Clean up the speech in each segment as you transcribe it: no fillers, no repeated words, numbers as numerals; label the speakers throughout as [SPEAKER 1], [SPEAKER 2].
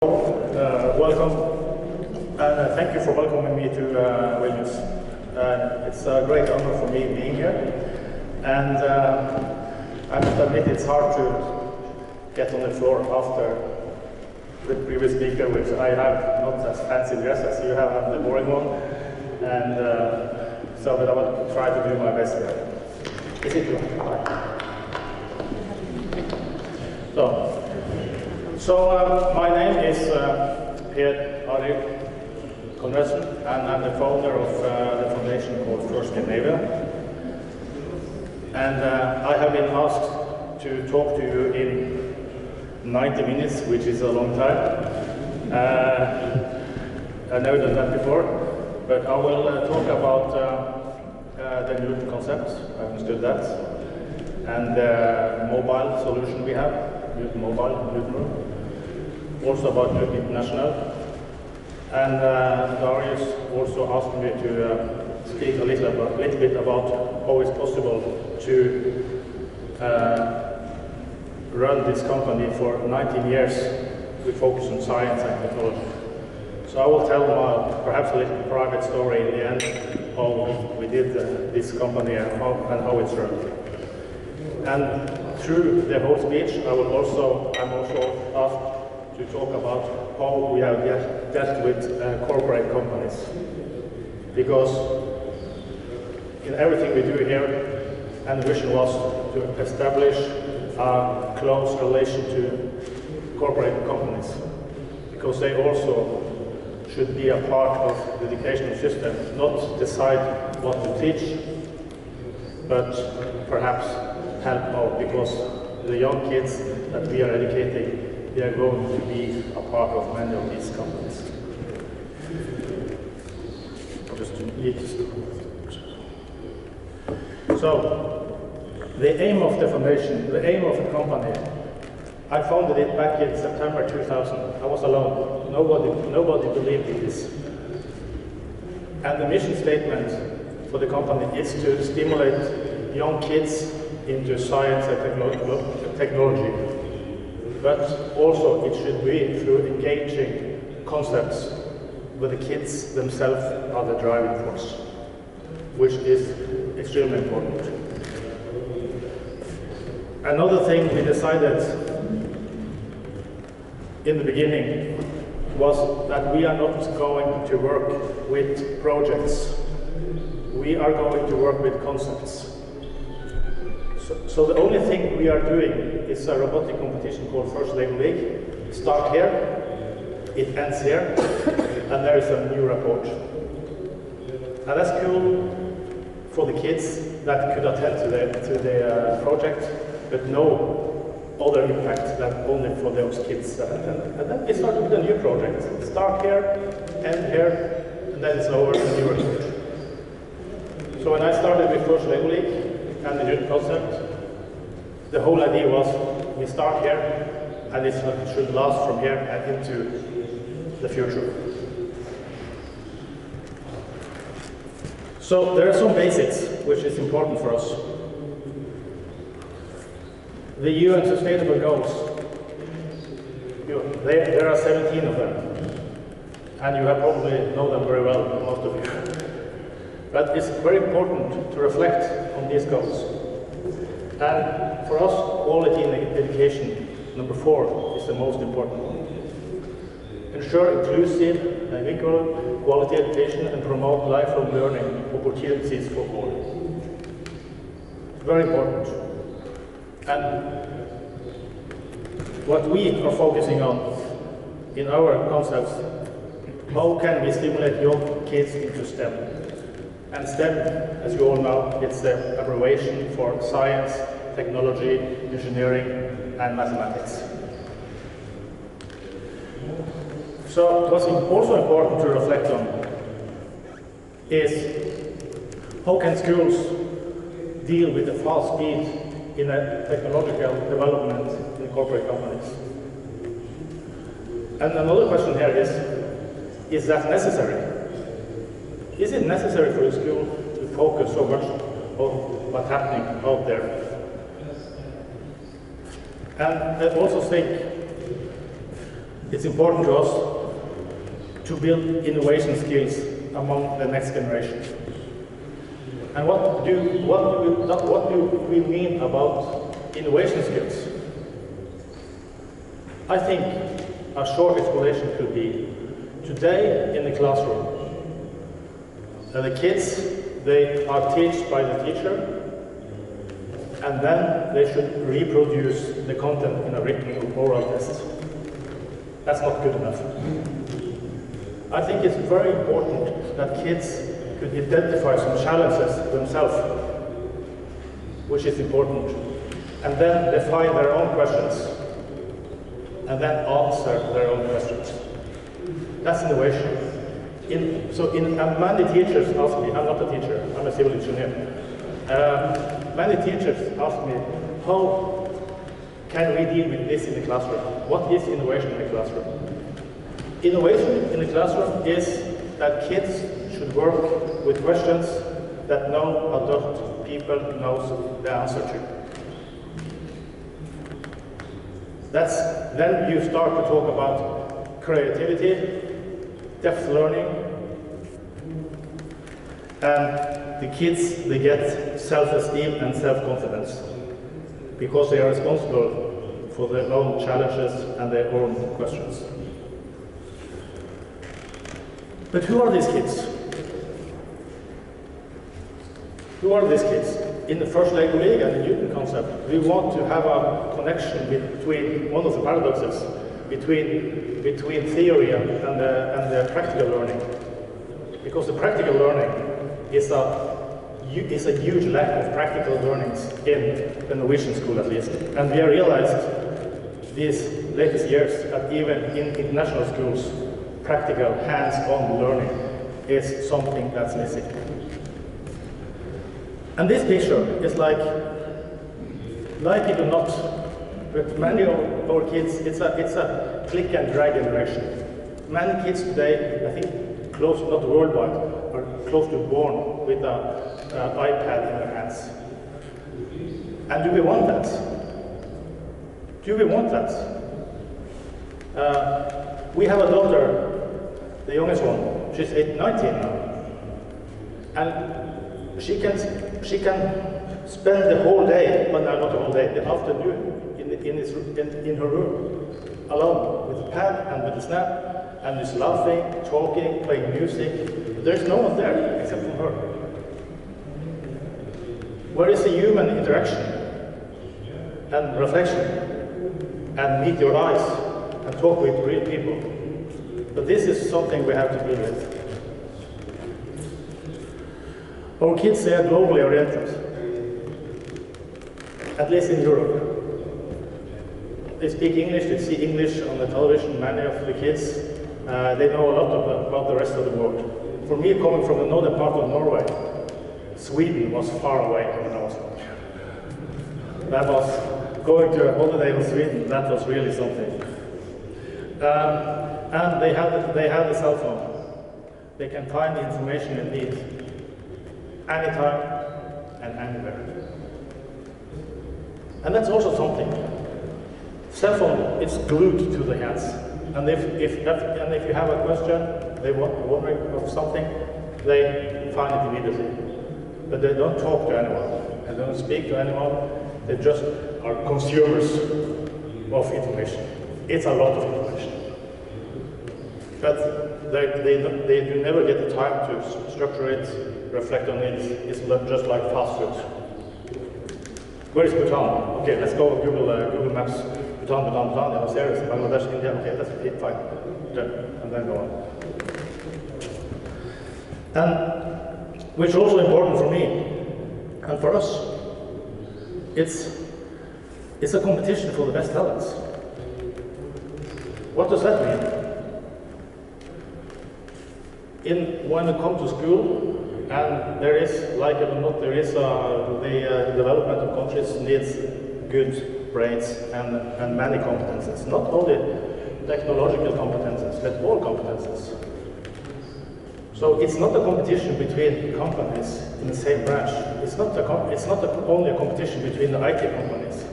[SPEAKER 1] Welcome, and thank you for welcoming me to Vilnius. It's a great honor for me being here, and I must admit it's hard to get on the floor after the previous speaker, which I have not as fancy dress as you have, I'm the boring one, and but I will try to do my best here. Is it you? So my name is Per-Adril Konradsen, and I'm the founder of the foundation called First Scandinavia. And I have been asked to talk to you in 90 minutes, which is a long time. I've never done that before, but I will talk about the new concept, I understood that, and the mobile solution we have, Newton Mobile, Newton Room. Also about Newton International, and Darius also asked me to speak a little bit about how it's possible to run this company for 19 years with focus on science and technology. So I will tell perhaps a little private story in the end how we did this company and how it's run. And through the whole speech, I'm also asked to talk about how we have dealt with corporate companies. Because in everything we do here, and the vision was to establish a close relation to corporate companies, because they also should be a part of the educational system, not decide what to teach, but perhaps help out, because the young kids that we are educating, they are going to be a part of many of these companies. So, the aim of the foundation, the aim of the company, I founded it back in September 2000. I was alone. Nobody believed in this. And the mission statement for the company is to stimulate young kids into science and technology. But also it should be through engaging concepts where the kids themselves are the driving force, which is extremely important. Another thing we decided in the beginning was that we are not going to work with projects. We are going to work with concepts. So the only thing we are doing is a robotic competition called First Lego League. Start here, it ends here, and there is a new report. And that's cool for the kids that could attend to the project, but no other impact than only for those kids that attend. And then we started with a new project. Start here, end here, and then it's over the new report. So when I started with First Lego League, and the new concept, the whole idea was we start here and it should last from here and into the future. So there are some basics which is important for us. The UN Sustainable Goals, there are 17 of them, and you have probably know them very well, most of you. But it's very important to reflect on these goals. And for us, quality in education, number 4, is the most important one. Ensure inclusive and equal quality education and promote lifelong learning opportunities for all. It's very important. And what we are focusing on in our concepts, how can we stimulate young kids into STEM? And STEM, as you all know, it's the abbreviation for science, technology, engineering, and mathematics. So what's also important to reflect on is how can schools deal with the fast speed in a technological development in corporate companies? And another question here is that necessary? Is it necessary for a school to focus so much on what's happening out there? And I also think it's important to us to build innovation skills among the next generation. And what do we mean about innovation skills? I think a short explanation could be, today in the classroom, the kids, they are taught by the teacher, and then they should reproduce the content in a written or oral test. That's not good enough. I think it's very important that kids could identify some challenges themselves, which is important, and then define their own questions, and then answer their own questions. That's innovation. Many teachers ask me, I'm not a teacher, I'm a civil engineer. Many teachers ask me, how can we deal with this in the classroom? What is innovation in the classroom? Innovation in the classroom is that kids should work with questions that no adult people knows the answer to. Then you start to talk about creativity, depth learning, and the kids, they get self-esteem and self-confidence because they are responsible for their own challenges and their own questions. But who are these kids? Who are these kids? In the first Lego League and the Newton concept, we want to have a connection between one of the paradoxes between theory and the practical learning, because the practical learning is a huge lack of practical learnings in the Norwegian school, at least, and we have realized these latest years that even in international schools, practical hands-on learning is something that's missing. And this picture is like it or not, but many of our kids, it's a click and drag generation. Many kids today, I think, close, not worldwide, are close to born with an iPad in their hands. And do we want that? Do we want that? We have a daughter, the youngest one, she's 19 now. And she can spend the whole day, but not the whole day, the afternoon in her room, alone, with a pen and with a snap, and is laughing, talking, playing music. There's no one there except for her. Where is the human interaction and reflection and meet your eyes and talk with real people? But this is something we have to deal with. Our kids, they are globally oriented, at least in Europe. They speak English, they see English on the television, many of the kids. They know a lot about the rest of the world. For me, coming from the northern part of Norway, Sweden was far away when I was young. That was going to a holiday in Sweden, that was really something. And they have a cell phone. They can find the information they need anytime and anywhere. And that's also something. Cell phone, it's glued to the hands. And if you have a question, they wondering of something, they find it immediately. But they don't talk to anyone, and they don't speak to anyone. They just are consumers of information. It's a lot of information. But they do never get the time to structure it, reflect on it. It's just like fast food. Where is Bhutan? Okay, let's go on Google Maps. Bhutan, yeah, serious, Bangladesh, India, okay, that's fine. And then go on. And which is also important for me and for us, it's a competition for the best talents. What does that mean? When we come to school, and there is, like it or not, there is the development of countries needs good brains and many competences, not only technological competences, but all competences. So it's not a competition between companies in the same branch. It's not only a competition between the IT companies.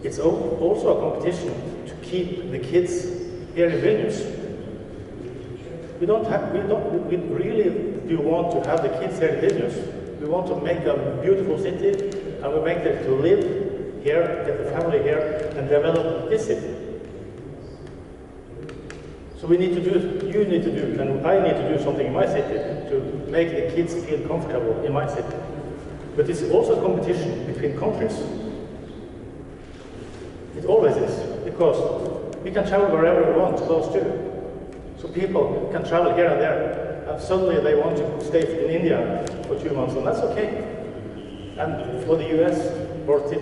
[SPEAKER 1] It's also a competition to keep the kids here in Vilnius. We really do want to have the kids here in Vilnius. We want to make a beautiful city, and we make them to live here, get the family here, and develop this city. So we need to do, you need to do, and I need to do something in my city to make the kids feel comfortable in my city. But it's also a competition between countries. It always is, because we can travel wherever we want, close to. So people can travel here and there, and suddenly they want to stay in India for 2 months, and that's okay. And for the US, or to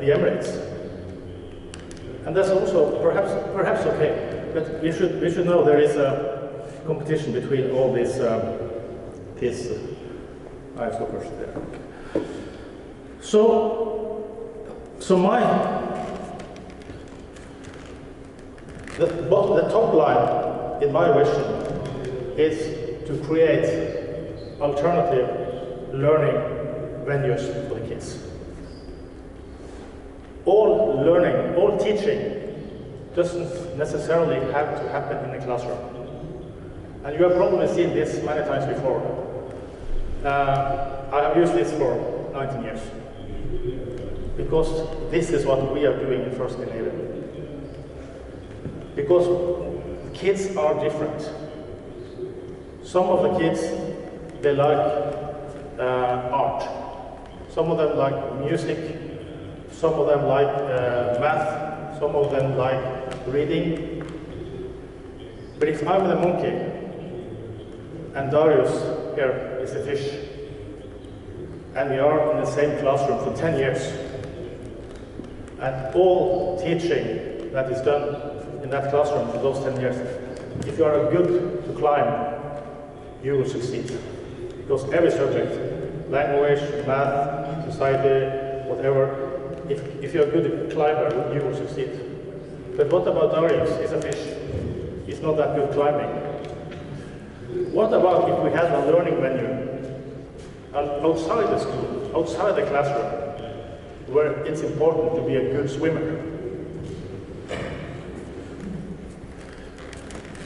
[SPEAKER 1] the Emirates. And that's also perhaps okay. But we should know there is a competition between all these stoppers there. So the top line in my vision is to create alternative learning venues for the kids. All learning, all teaching doesn't necessarily have to happen in the classroom. And you have probably seen this many times before. I have used this for 19 years. Because this is what we are doing in First Scandinavia. Because kids are different. Some of the kids, they like art. Some of them like music. Some of them like math. Some of them like reading. But if I'm the monkey and Darius here is a fish, and we are in the same classroom for 10 years, and all teaching that is done in that classroom for those 10 years, if you are good to climb, you will succeed. Because every subject, language, math, society, whatever, if you're a good climber, you will succeed. But what about Darius? He's a fish. He's not that good climbing. What about if we had a learning venue outside the school, outside the classroom, where it's important to be a good swimmer?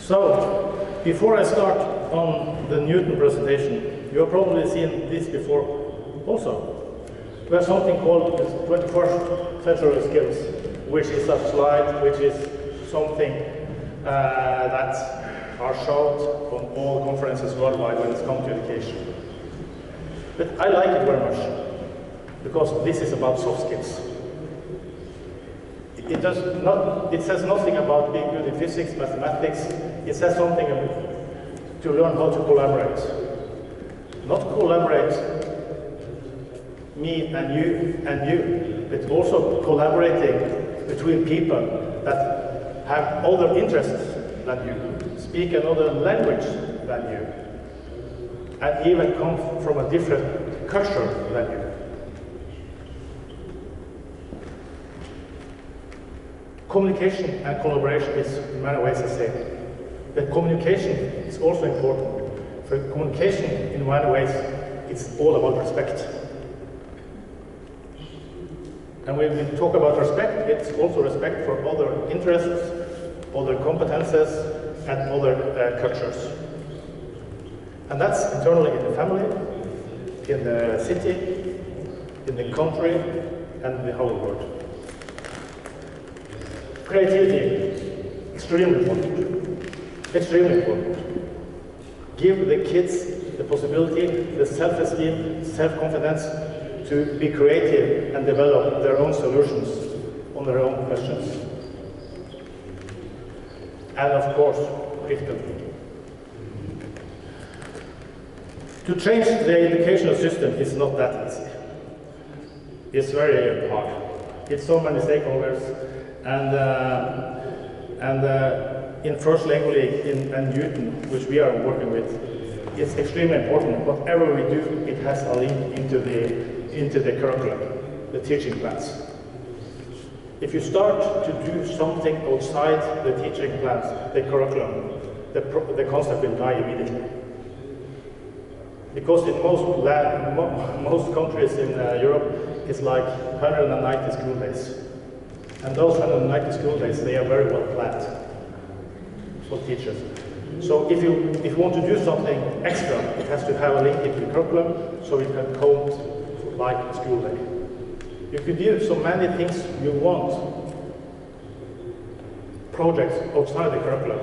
[SPEAKER 1] So, before I start on the Newton presentation, you have probably seen this before also. We have something called 21st century skills, which is a slide, which is something that are showed on all conferences worldwide when it comes to education. But I like it very much, because this is about soft skills. It says nothing about being good in physics, mathematics. It says something to learn how to collaborate. Not collaborate me and you, but also collaborating between people that have other interests than you, speak another language than you, and even come from a different culture than you. Communication and collaboration is in many ways the same. But communication is also important. For communication, in many ways, it's all about respect. And when we talk about respect, it's also respect for other interests, other competences, and other cultures. And that's internally in the family, in the city, in the country, and the whole world. Creativity, extremely important. Extremely important. Give the kids the possibility, the self-esteem, self-confidence to be creative and develop their own solutions on their own questions. And of course, critical thinking. To change the educational system is not that easy. It's very hard. It's so many stakeholders, and in First Language and Newton, which we are working with, it's extremely important. Whatever we do, it has a link into the curriculum, the teaching plans. If you start to do something outside the teaching plans, the curriculum, the concept will die immediately. Because in most countries in Europe, it's like 190 school days. And those 190 school days, they are very well planned for teachers. So if you want to do something extra, it has to have a link into the curriculum, so it can count like a school day. You could do so many things you want, projects outside the curriculum,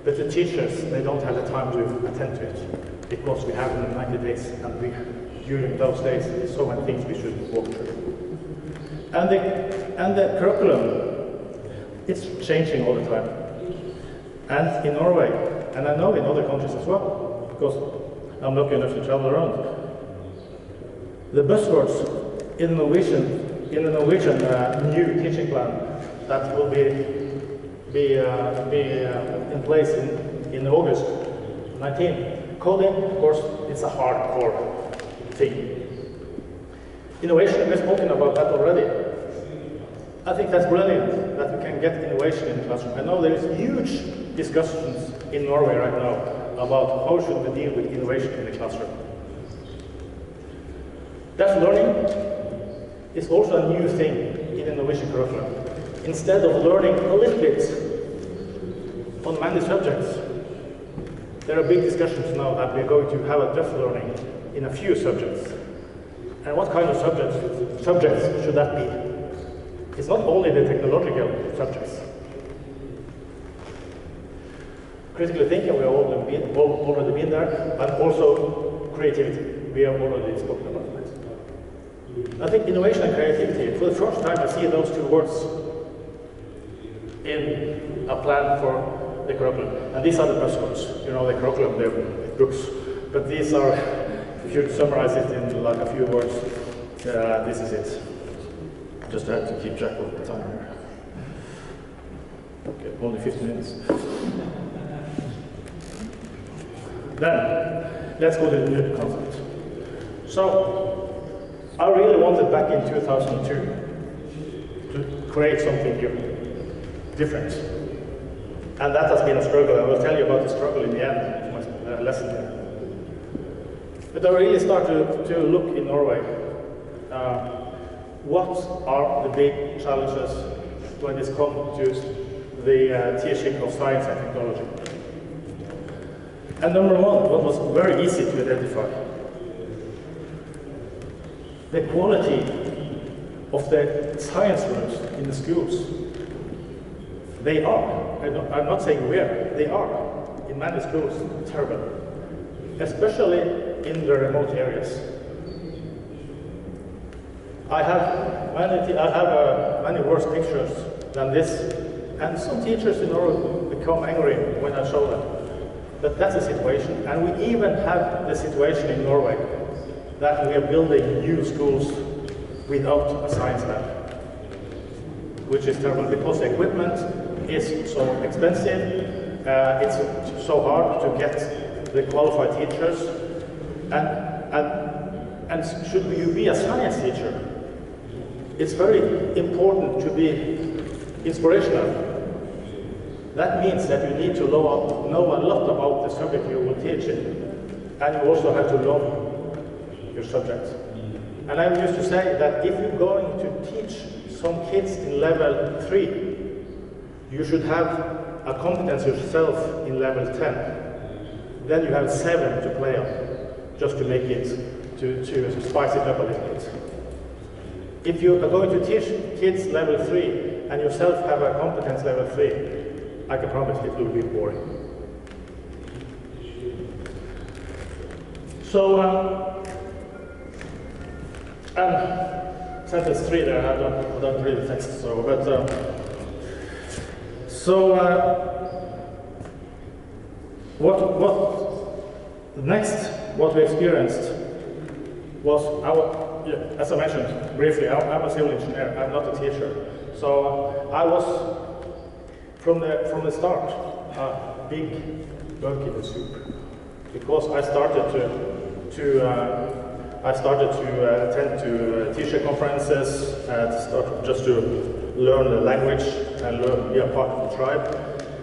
[SPEAKER 1] but the teachers, they don't have the time to attend to it, because we have 90 days, and during those days, there's so many things we should walk through. And the curriculum, it's changing all the time. And in Norway, and I know in other countries as well, because I'm lucky enough to travel around, the buzzwords in the Norwegian new teaching plan that will be in place in August 19. Coding, of course, it's a hardcore thing. Innovation, we've spoken about that already. I think that's brilliant that we can get innovation in the classroom. I know there is huge discussions in Norway right now about how should we deal with innovation in the classroom. That learning is also a new thing in the Norwegian curriculum. Instead of learning a little bit on many subjects, there are big discussions now that we're going to have a depth learning in a few subjects. And what kind of subjects should that be? It's not only the technological subjects. Critical thinking, we have already been there, and also creativity. We have already spoken about that. I think innovation and creativity, for the first time I see those two words in a plan for the curriculum. And these are the buzzwords. You know, the curriculum, they're books. But these are, if you summarize it in like a few words, this is it. Just have to keep track of the time here. Okay, only 15 minutes. Then, let's go to the new concept. So, I really wanted back in 2002 to create something new, different. And that has been a struggle. I will tell you about the struggle in the end of my lesson here. But I really started to look in Norway. What are the big challenges when it comes to the teaching of science and technology? And number one, what was very easy to identify, the quality of the science rooms in the schools. They are, I'm not saying where, they are, in many schools, terrible, especially in the remote areas. I have many worse pictures than this, and some teachers in Norway become angry when I show them. But that's the situation, and we even have the situation in Norway that we are building new schools without a science lab, which is terrible because the equipment is so expensive, it's so hard to get the qualified teachers, and should you be a science teacher, it's very important to be inspirational. That means that you need to know a lot about the subject you will teach in, and you also have to love your subject. And I used to say that if you're going to teach some kids in level 3, you should have a competence yourself in level 10. Then you have 7 to play on, just to make it, to spice it up a little bit. If you are going to teach kids level 3 and yourself have a competence level 3, I can promise it will be boring. So, and sentence 3 there, I don't read the text, so, but, what we experienced was as I mentioned briefly, I'm a civil engineer, I'm not a teacher. So I was, from the start, a big bug in the soup. Because I started to attend to teacher conferences, just to learn the language and be a part of the tribe.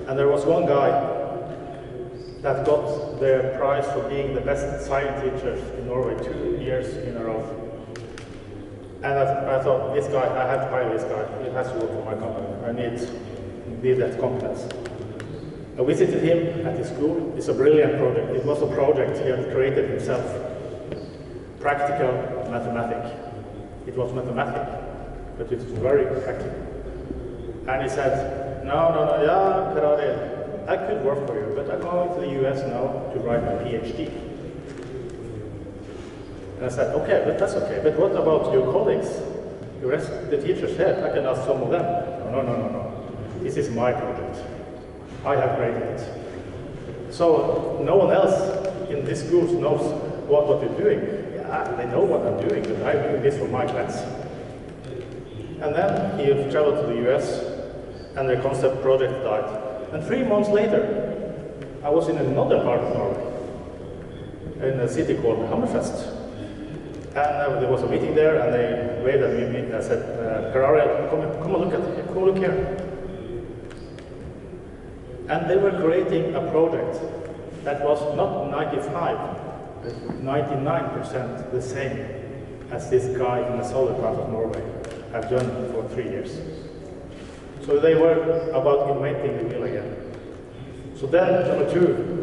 [SPEAKER 1] And there was one guy that got the prize for being the best science teacher in Norway 2 years in a row. And I thought, this guy, I have to hire this guy. He has to work for my company. I need that competence. I visited him at his school. It's a brilliant project. It was a project he had created himself. Practical mathematics. It was mathematics, but it was very practical. And he said, no, yeah, Per-Arild, I could work for you, but I'm going to the US now to write my PhD. And I said, okay, but that's okay. But what about your colleagues? The teachers here, I can ask some of them. No. This is my project. I have created it. So no one else in these schools knows what you're doing. Yeah, they know what I'm doing, but I'm doing this for my class. And then he traveled to the US, and the concept project died. And 3 months later, I was in another part of Norway, in a city called Hammerfest. And there was a meeting there, and they waved at me and said, Per-Arild, come and look at it. Come look here. And they were creating a project that was not 95, but 99% the same as this guy in the southern part of Norway have done for 3 years. So they were about inventing the wheel again. So then,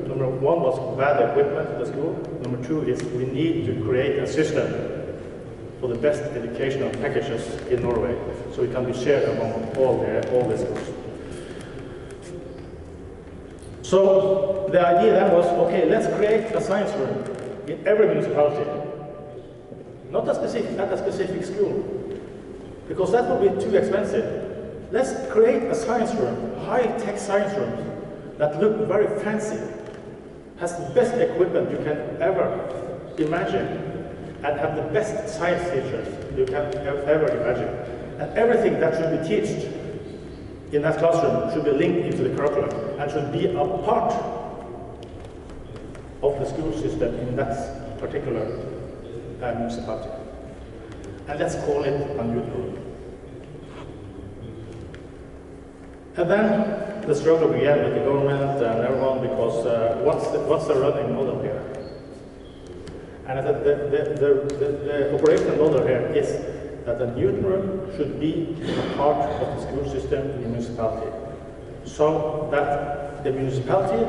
[SPEAKER 1] number one was bad equipment at the school. Number two is we need to create a system for the best educational packages in Norway, so it can be shared among all the schools. So the idea then was, okay, let's create a science room in every municipality. Not a specific school, because that would be too expensive. Let's create a science room, high-tech science rooms, that look very fancy, has the best equipment you can ever imagine, and have the best science teachers you can ever imagine. And everything that should be taught in that classroom should be linked into the curriculum and should be a part of the school system in that particular municipality. And let's call it a new room. And then the struggle began with the government and everyone, because what's the running model here? And the operational model here is that the Newton room should be a part of the school system in the municipality. So that the municipality,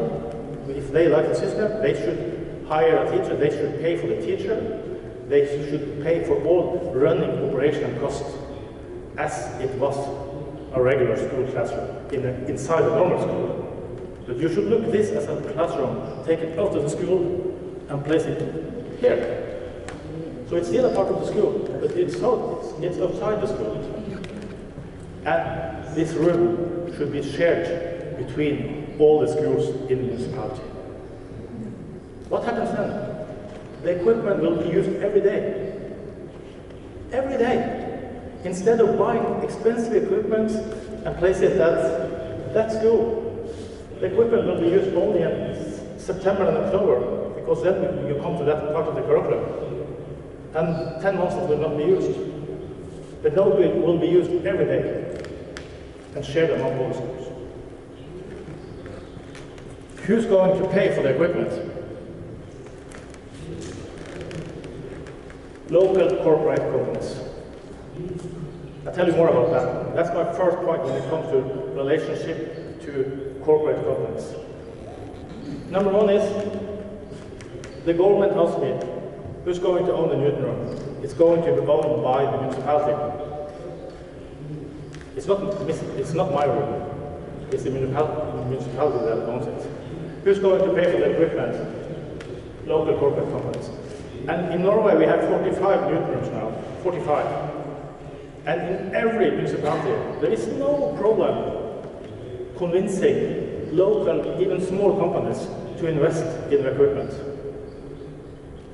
[SPEAKER 1] if they like the system, they should hire a teacher, they should pay for the teacher, they should pay for all running operational costs as it was a regular school classroom inside a normal school. But you should look at this as a classroom, take it out of the school and place it here. So it's still a part of the school, but it's outside the school. And this room should be shared between all the schools in the municipality. What happens then? The equipment will be used every day. Every day. Instead of buying expensive equipment and place it at that school, the equipment will be used only in September and October, because then you come to that part of the curriculum. And 10 months it will not be used. But now it will be used every day and shared among all the schools. Who's going to pay for the equipment? Local corporate companies. I'll tell you more about that. That's my first point when it comes to relationship to corporate companies. Number one is, the government asked me, who's going to own the Newton room? It's going to be owned by the municipality. It's not my room. It's the municipality that owns it. Who's going to pay for the equipment? Local corporate companies. And in Norway we have 45 Newton rooms now. 45. And in every municipality, there is no problem convincing local, even small companies to invest in the equipment.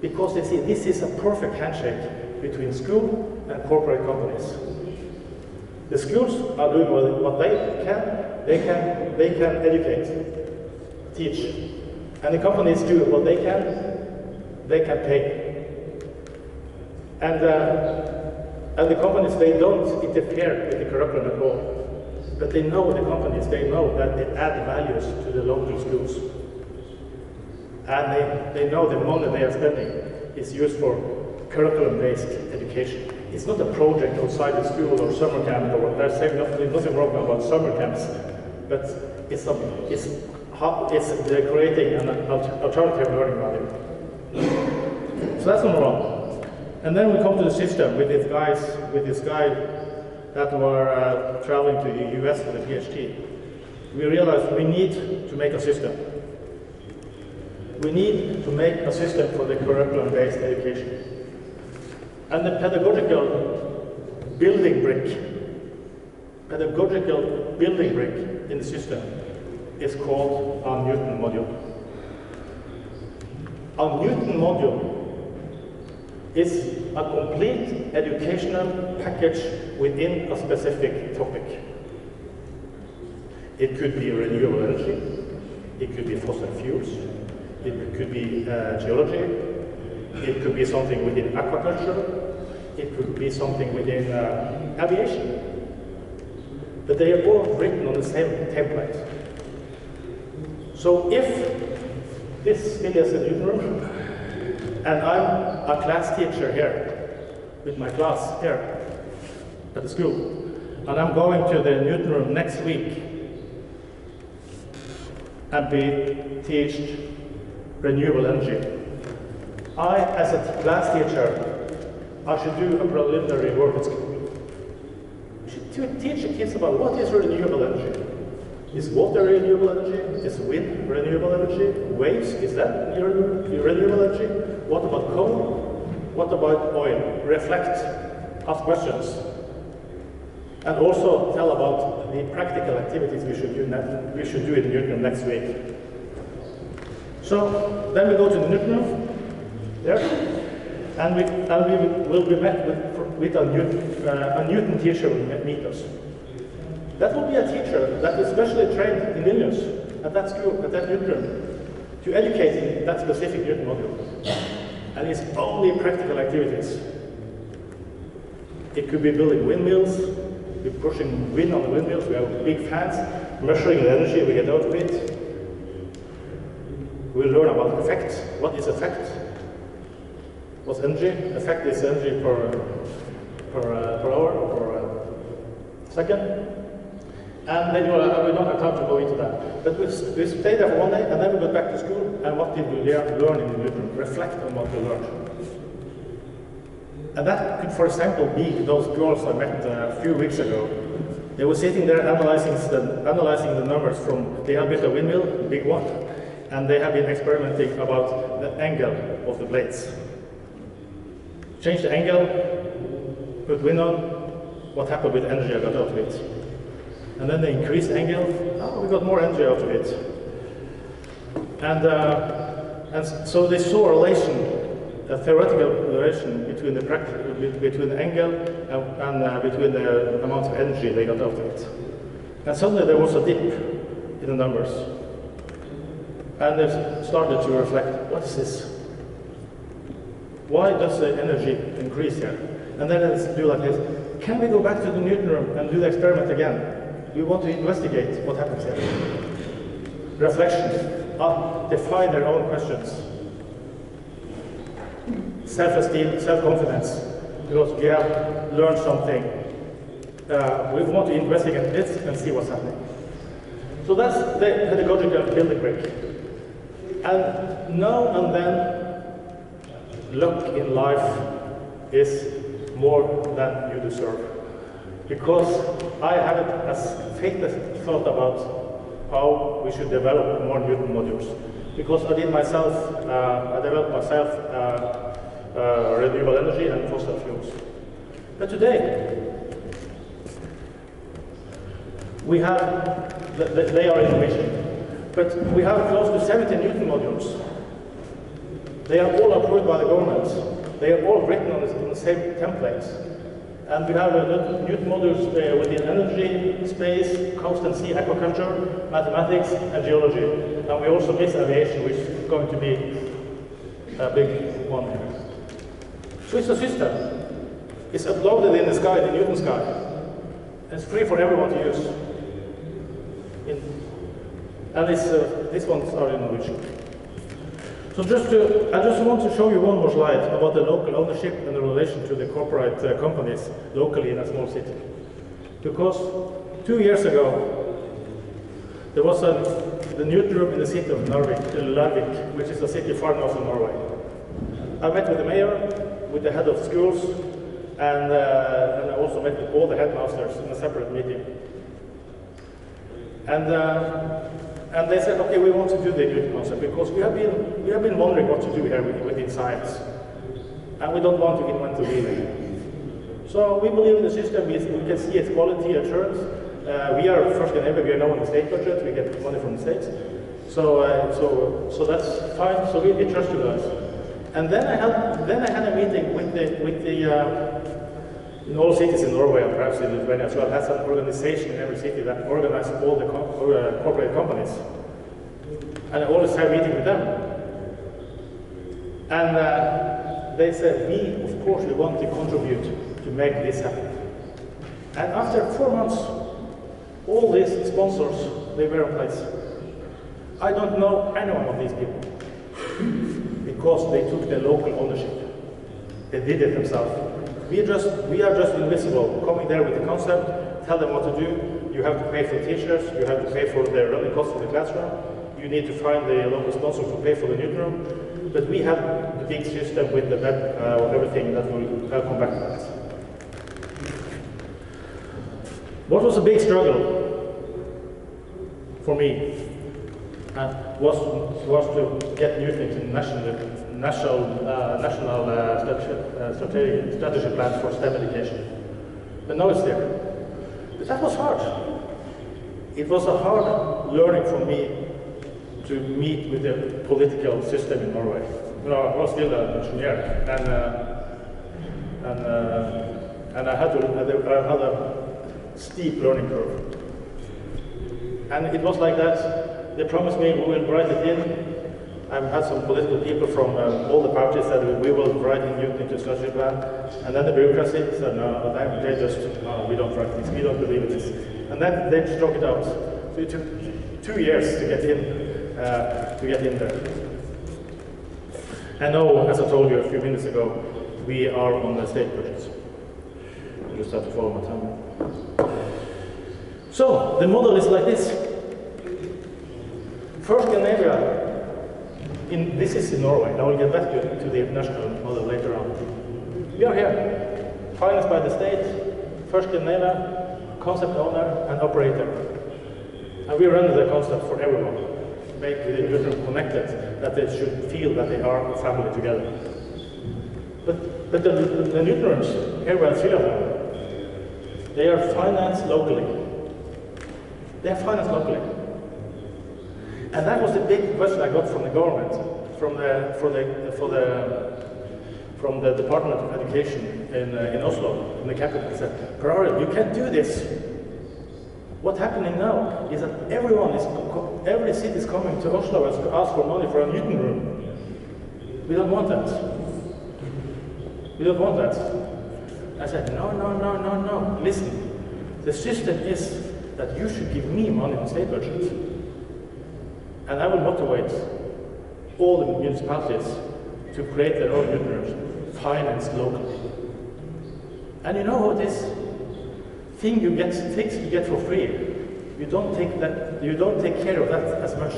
[SPEAKER 1] Because they see this is a perfect handshake between school and corporate companies. The schools are doing what they can. They can educate, teach. And the companies do what they can pay. And the companies, they don't interfere with the curriculum at all. But they know the companies, they know that they add values to the local schools. And they know the money they are spending is used for curriculum-based education. It's not a project outside the school or summer camp, or there's nothing wrong about summer camps, but they're creating an alternative learning value. So that's number one. And then we come to the system with this guy that were traveling to the US for the PhD. We realized we need to make a system. We need to make a system for the curriculum-based education. And the pedagogical building brick in the system is called a Newton module. A Newton module is a complete educational package within a specific topic. It could be renewable energy, it could be fossil fuels, it could be geology, it could be something within aquaculture, it could be something within aviation. But they are all written on the same template. So if this still is a Newton room, and I'm a class teacher here, with my class here at the school, and I'm going to the Newton room next week and teach renewable energy. I, as a class teacher, I should do a preliminary work at school. I should teach the kids about what is renewable energy. Is water renewable energy? Is wind renewable energy? Waves, is that renewable energy? What about coal? What about oil? Reflect, ask questions. And also tell about the practical activities we should do in Newton next week. So then we go to the Newton room, there, and we will be met with a Newton teacher will meet us. That will be a teacher that is specially trained in Vilnius, at that school, at that Newton room, to educate in that specific Newton module. And it's only practical activities. It could be building windmills, we're pushing wind on the windmills, we have big fans, measuring the energy we get out of it. We'll learn about effect. What is effect? What's energy? Effect is energy per hour or per second. And then we don't have time to go into that. But we stay there for one day, and then we go back to school, and what did we learn in the Newton? Reflect on what we learned. And that could, for example, be those girls I met a few weeks ago. They were sitting there analyzing the numbers from, they have built a windmill, a big one, and they have been experimenting about the angle of the blades. Change the angle, put wind on, what happened with energy I got out of it. And then they increased the angle, oh, we got more energy out of it. And so they saw a relation, a theoretical relation between the angle and between the amount of energy they got out of it. And suddenly there was a dip in the numbers. And they started to reflect, what is this? Why does the energy increase here? And then let's do like this. Can we go back to the Newton room and do the experiment again? We want to investigate what happens here. Reflection. Define their own questions. Self-esteem, self-confidence. Because we have learned something. We want to investigate this and see what's happening. So that's the pedagogical building brick. And now and then, luck in life is more than you deserve. Because I haven't as faithful thought about how we should develop more Newton modules. Because I developed myself renewable energy and fossil fuels. But today, we have, they are innovation, but we have close to 70 Newton modules. They are all approved by the government. They are all written on the same templates. And we have Newton modules within energy, space, coast and sea, aquaculture, mathematics, and geology. And we also miss aviation, which is going to be a big one here. So it's a system. It's uploaded in the sky, the Newton sky. It's free for everyone to use. And these ones are in Norwegian. So I just want to show you one more slide about the local ownership and the relation to the corporate companies locally in a small city. Because 2 years ago, there was the newsroom in the city of Larvik, which is a city far north of Norway. I met with the mayor, with the head of schools, and I also met with all the headmasters in a separate meeting. And they said, okay, we want to do the youth concept because we have been wondering what to do here within science, and we don't want to invent the wheel. So we believe in the system. We can see its quality assurance. We are first in ever. We are now on the state budget. We get money from the states. So that's fine. So we trust you guys. And then I had a meeting with the in all cities in Norway and perhaps in Lithuania as well, has an organization in every city that organizes all the corporate companies. And I always have a meeting with them. And they said, of course, we want to contribute to make this happen. And after 4 months, all these sponsors, they were in place. I don't know any one of these people because they took the local ownership. They did it themselves. We are just invisible, coming there with the concept, tell them what to do. You have to pay for teachers, you have to pay for the running costs of the classroom, you need to find the local sponsor to pay for the newsroom. But we have the big system with the web, everything that will come back to that. What was a big struggle for me was to get Newton to national strategy plan for STEM education. But now it's there. But that was hard. It was a hard learning for me to meet with the political system in Norway. You know, I was still an engineer, and I had a steep learning curve. And it was like that. They promised me we will write it in. I've had some political people from all the parties that we will write in Newton into strategy plan. And then the bureaucracy said, no, they just, no, we don't write this, we don't believe in this. And then they struck it out. So it took 2 years to get in there. And now, as I told you a few minutes ago, we are on the state budget. I just have to follow my time. So, the model is like this. First Scandinavia, this is in Norway. I will get back to the international model later on. We are here, financed by the state, first Scandinavia, concept owner and operator. And we run the concept for everyone, make the user connected, that they should feel that they are a family together. But the newsrooms, here we have 3 of them, they are financed locally. They are financed locally. And that was the big question I got from the government, from the Department of Education in Oslo, in the capital. They said, Per-Arild, you can't do this. What's happening now is that every city is coming to Oslo to ask for money for a Newton room. We don't want that. We don't want that. I said, no. Listen, the system is that you should give me money on state budget. And I will motivate all the municipalities to create their own newsrooms, financed locally. And you know what this things you get for free, you don't take care of that as much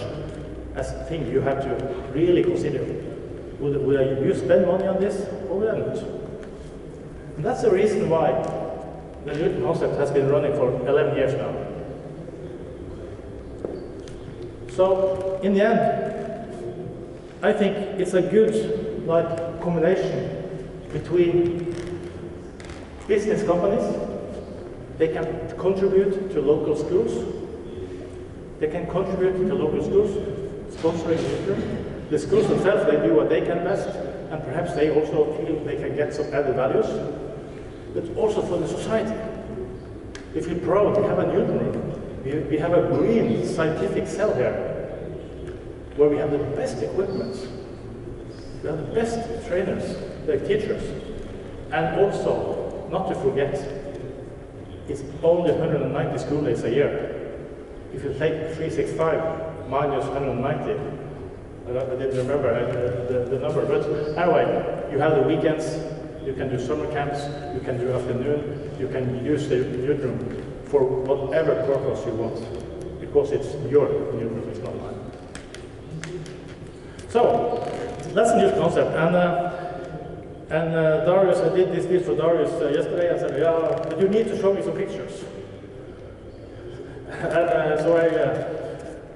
[SPEAKER 1] as thing you have to really consider. Will you spend money on this or will I not? And that's the reason why the Newton concept has been running for 11 years now. So, in the end, I think it's a good combination between business companies. They can contribute to local schools. They can contribute to local schools, sponsoring children. The schools themselves, they do what they can best, and perhaps they also feel they can get some added values. But also for the society. We feel proud to have a Newton room. We have a green scientific cell here, where we have the best equipment, we have the best trainers, the teachers, and also, not to forget, it's only 190 school days a year. If you take 365 minus 190, I didn't remember the number, but anyway, you have the weekends, you can do summer camps, you can do afternoon, you can use the youth room for whatever purpose you want, because it's your youth room, it's not mine. So, that's a new concept, and Darius, I did this speech for Darius yesterday, and said, yeah, but you need to show me some pictures. And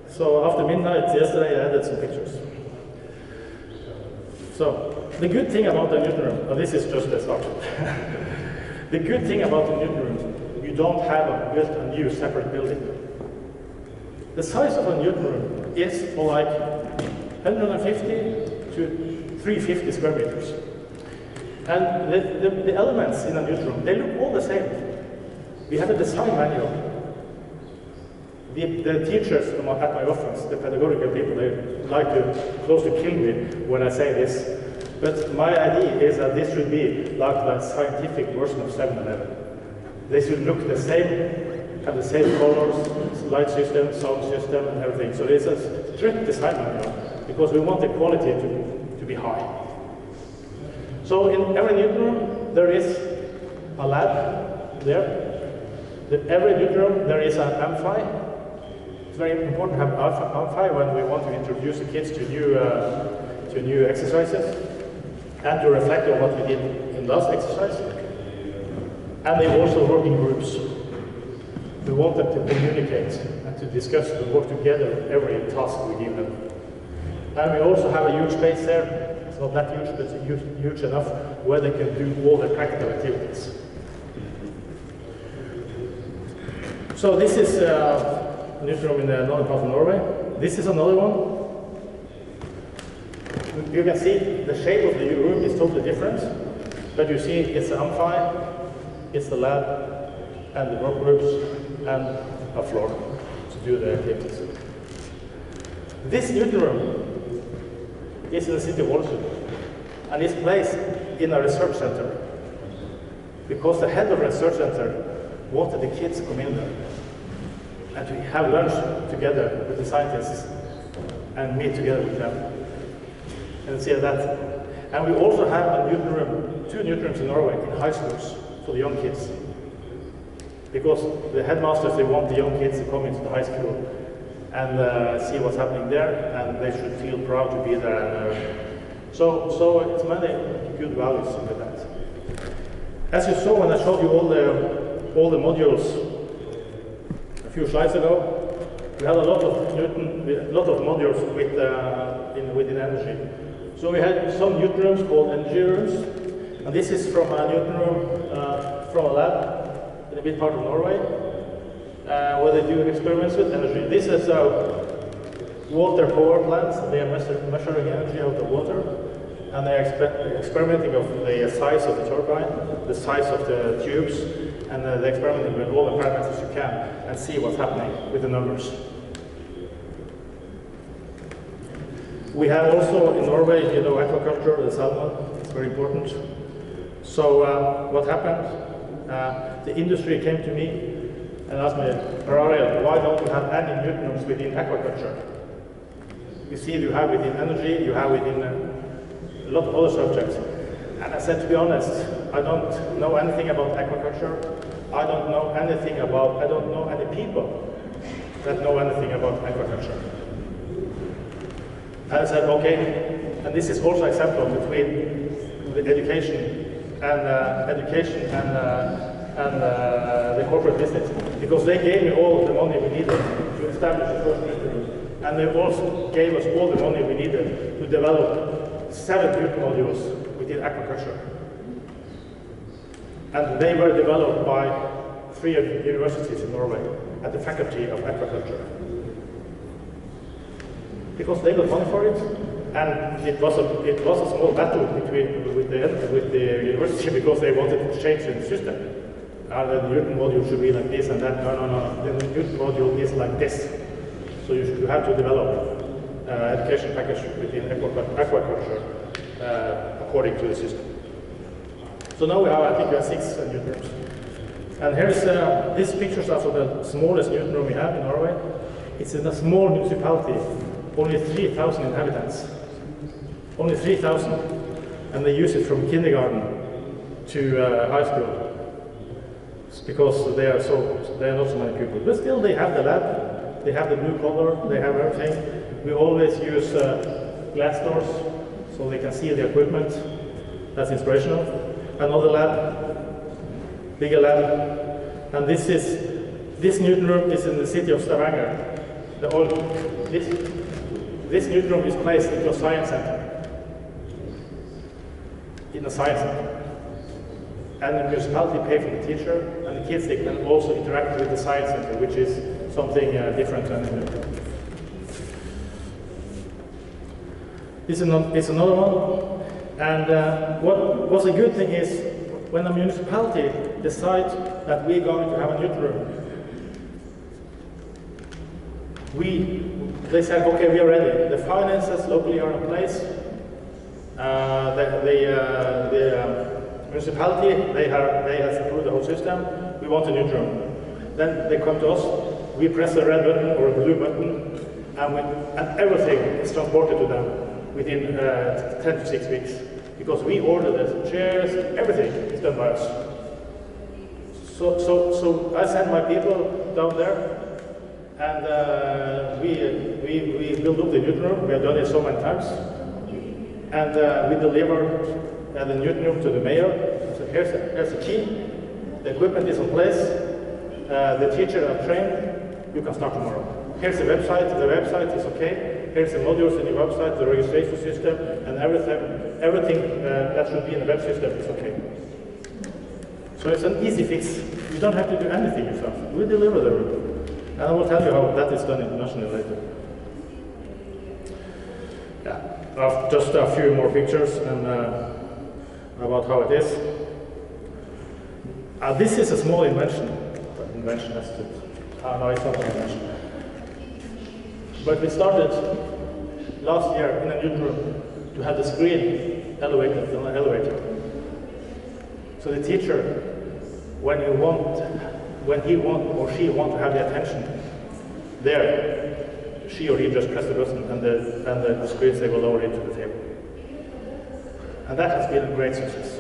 [SPEAKER 1] so after midnight yesterday, I added some pictures. So, the good thing about the Newton room, this is just a start. The good thing about the Newton room, you don't have built a new separate building. The size of a Newton room is for like 150 to 350 square meters. And the elements in a Newton room, they look all the same. We have a design manual. The teachers at my office, the pedagogical people, they like to close to kill me when I say this. But my idea is that this should be like the scientific version of 7-Eleven. They should look the same, have the same colors, light system, sound system, and everything. So it's a strict design manual because we want the quality to be high. So in every Newton room, there is a lab there. In every Newton room, there is an amphi. It's very important to have amphi when we want to introduce the kids to new exercises and to reflect on what we did in last exercise. And they also work in groups. We want them to communicate and to discuss and work together every task we give them. And we also have a huge space there. It's not that huge, but it's huge enough where they can do all the practical activities. So this is Newton room in another part of Norway. This is another one. You can see the shape of the room is totally different, but you see it's the amphi, it's the lab, and the work groups, and a floor to do the activities. This Newton room is in the city of Ålesund, and is placed in a research center, because the head of the research center wanted the kids to come in there and to have lunch together with the scientists and meet together with them and see that. And we also have a Newton room, 2 Newton rooms in Norway in high schools for the young kids, because the headmasters, they want the young kids to come into the high school and see what's happening there, and they should feel proud to be there. And, so it's many good values with that. As you saw when I showed you all the modules a few slides ago, we had a lot of modules within energy. So we had some Newton rooms called energy rooms, and this is from a Newton room from a lab in a bit part of Norway, where they do experiments with energy. This is water power plants. They are measuring energy out of water, and they are experimenting of the size of the turbine, the size of the tubes, and they're experimenting with all the parameters you can and see what's happening with the numbers. We have also in Norway, aquaculture, the salmon, it's very important. So what happened? The industry came to me and asked me, Per-Arild, why don't you have any Newton rooms within aquaculture? You see, you have within energy, you have within a lot of other subjects. And I said, to be honest, I don't know anything about aquaculture. I don't know any people that know anything about aquaculture. And I said, okay, and this is also an example between the education and the corporate business, because they gave me all the money we needed to establish the first Newton room, and they also gave us all the money we needed to develop 7 Newton modules within aquaculture. And they were developed by 3 universities in Norway at the Faculty of Aquaculture. Because they got money for it, and it was a small battle with the university, because they wanted to change the system. The Newton module should be like this and that. No. The Newton module is like this. So you have to develop education package within aquaculture according to the system. So now I think we have 6 Newton rooms. And here's these pictures are for the smallest Newton room we have in Norway. It's in a small municipality only 3,000 inhabitants. Only 3,000. And they use it from kindergarten to high school. It's because there are not so many people. But still they have the lab, they have the blue color, they have everything. We always use glass doors so they can see the equipment. That's inspirational. Another lab, bigger lab. And this Newton room is in the city of Stavanger. This Newton room is placed into a science center. In a science center. And the municipality pay for the teacher, and the kids, they can also interact with the science center, which is something different than in the This is another one. And what was a good thing is when the municipality decides that we're going to have a Newton room, they said, okay, we are ready. The finances locally are in place. The municipality, they have approved the whole system. We want a Newton room. Then they come to us. We press a red button or a blue button, and everything is transported to them within 10 to 6 weeks. Because we order the chairs, everything is done by us. So I send my people down there. And we build up the Newton room. We have done it so many times. And we deliver the Newton room to the mayor. So here's the key. The equipment is in place. The teacher are trained. You can start tomorrow. Here's the website. The website is okay. Here's the modules in your website, the registration system, and everything that should be in the web system is okay. So it's an easy fix. You don't have to do anything yourself. We deliver the room. And I will tell you how that is done internationally later. Yeah, just a few more pictures and about how it is. This is a small invention. That's it. No, it's not an invention. But we started last year in a Newton room to have the screen elevated in an elevator. So the teacher, when he or she want to have the attention there, she or he just press the button and the screens, they will lower into the table. And that has been a great success.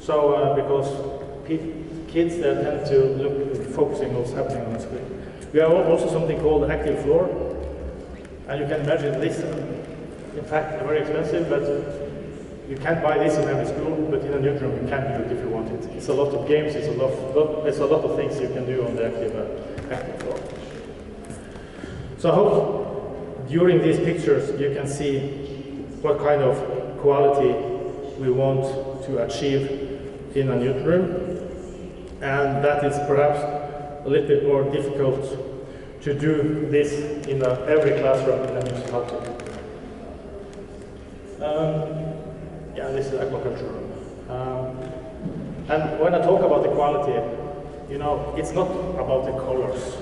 [SPEAKER 1] So because kids, they tend to look, focusing on what's happening on the screen. We have also something called the active floor. And you can imagine this, in fact, very expensive, but you can't buy this in every school, but in a Newton room you can do it if you want it. It's a lot of games, it's a lot of things you can do on the active floor. So I hope during these pictures you can see what kind of quality we want to achieve in a Newton room, and that is perhaps a little bit more difficult to do this in every classroom in a municipality. Yeah, this is aquaculture. And when I talk about the quality, you know, it's not about the colors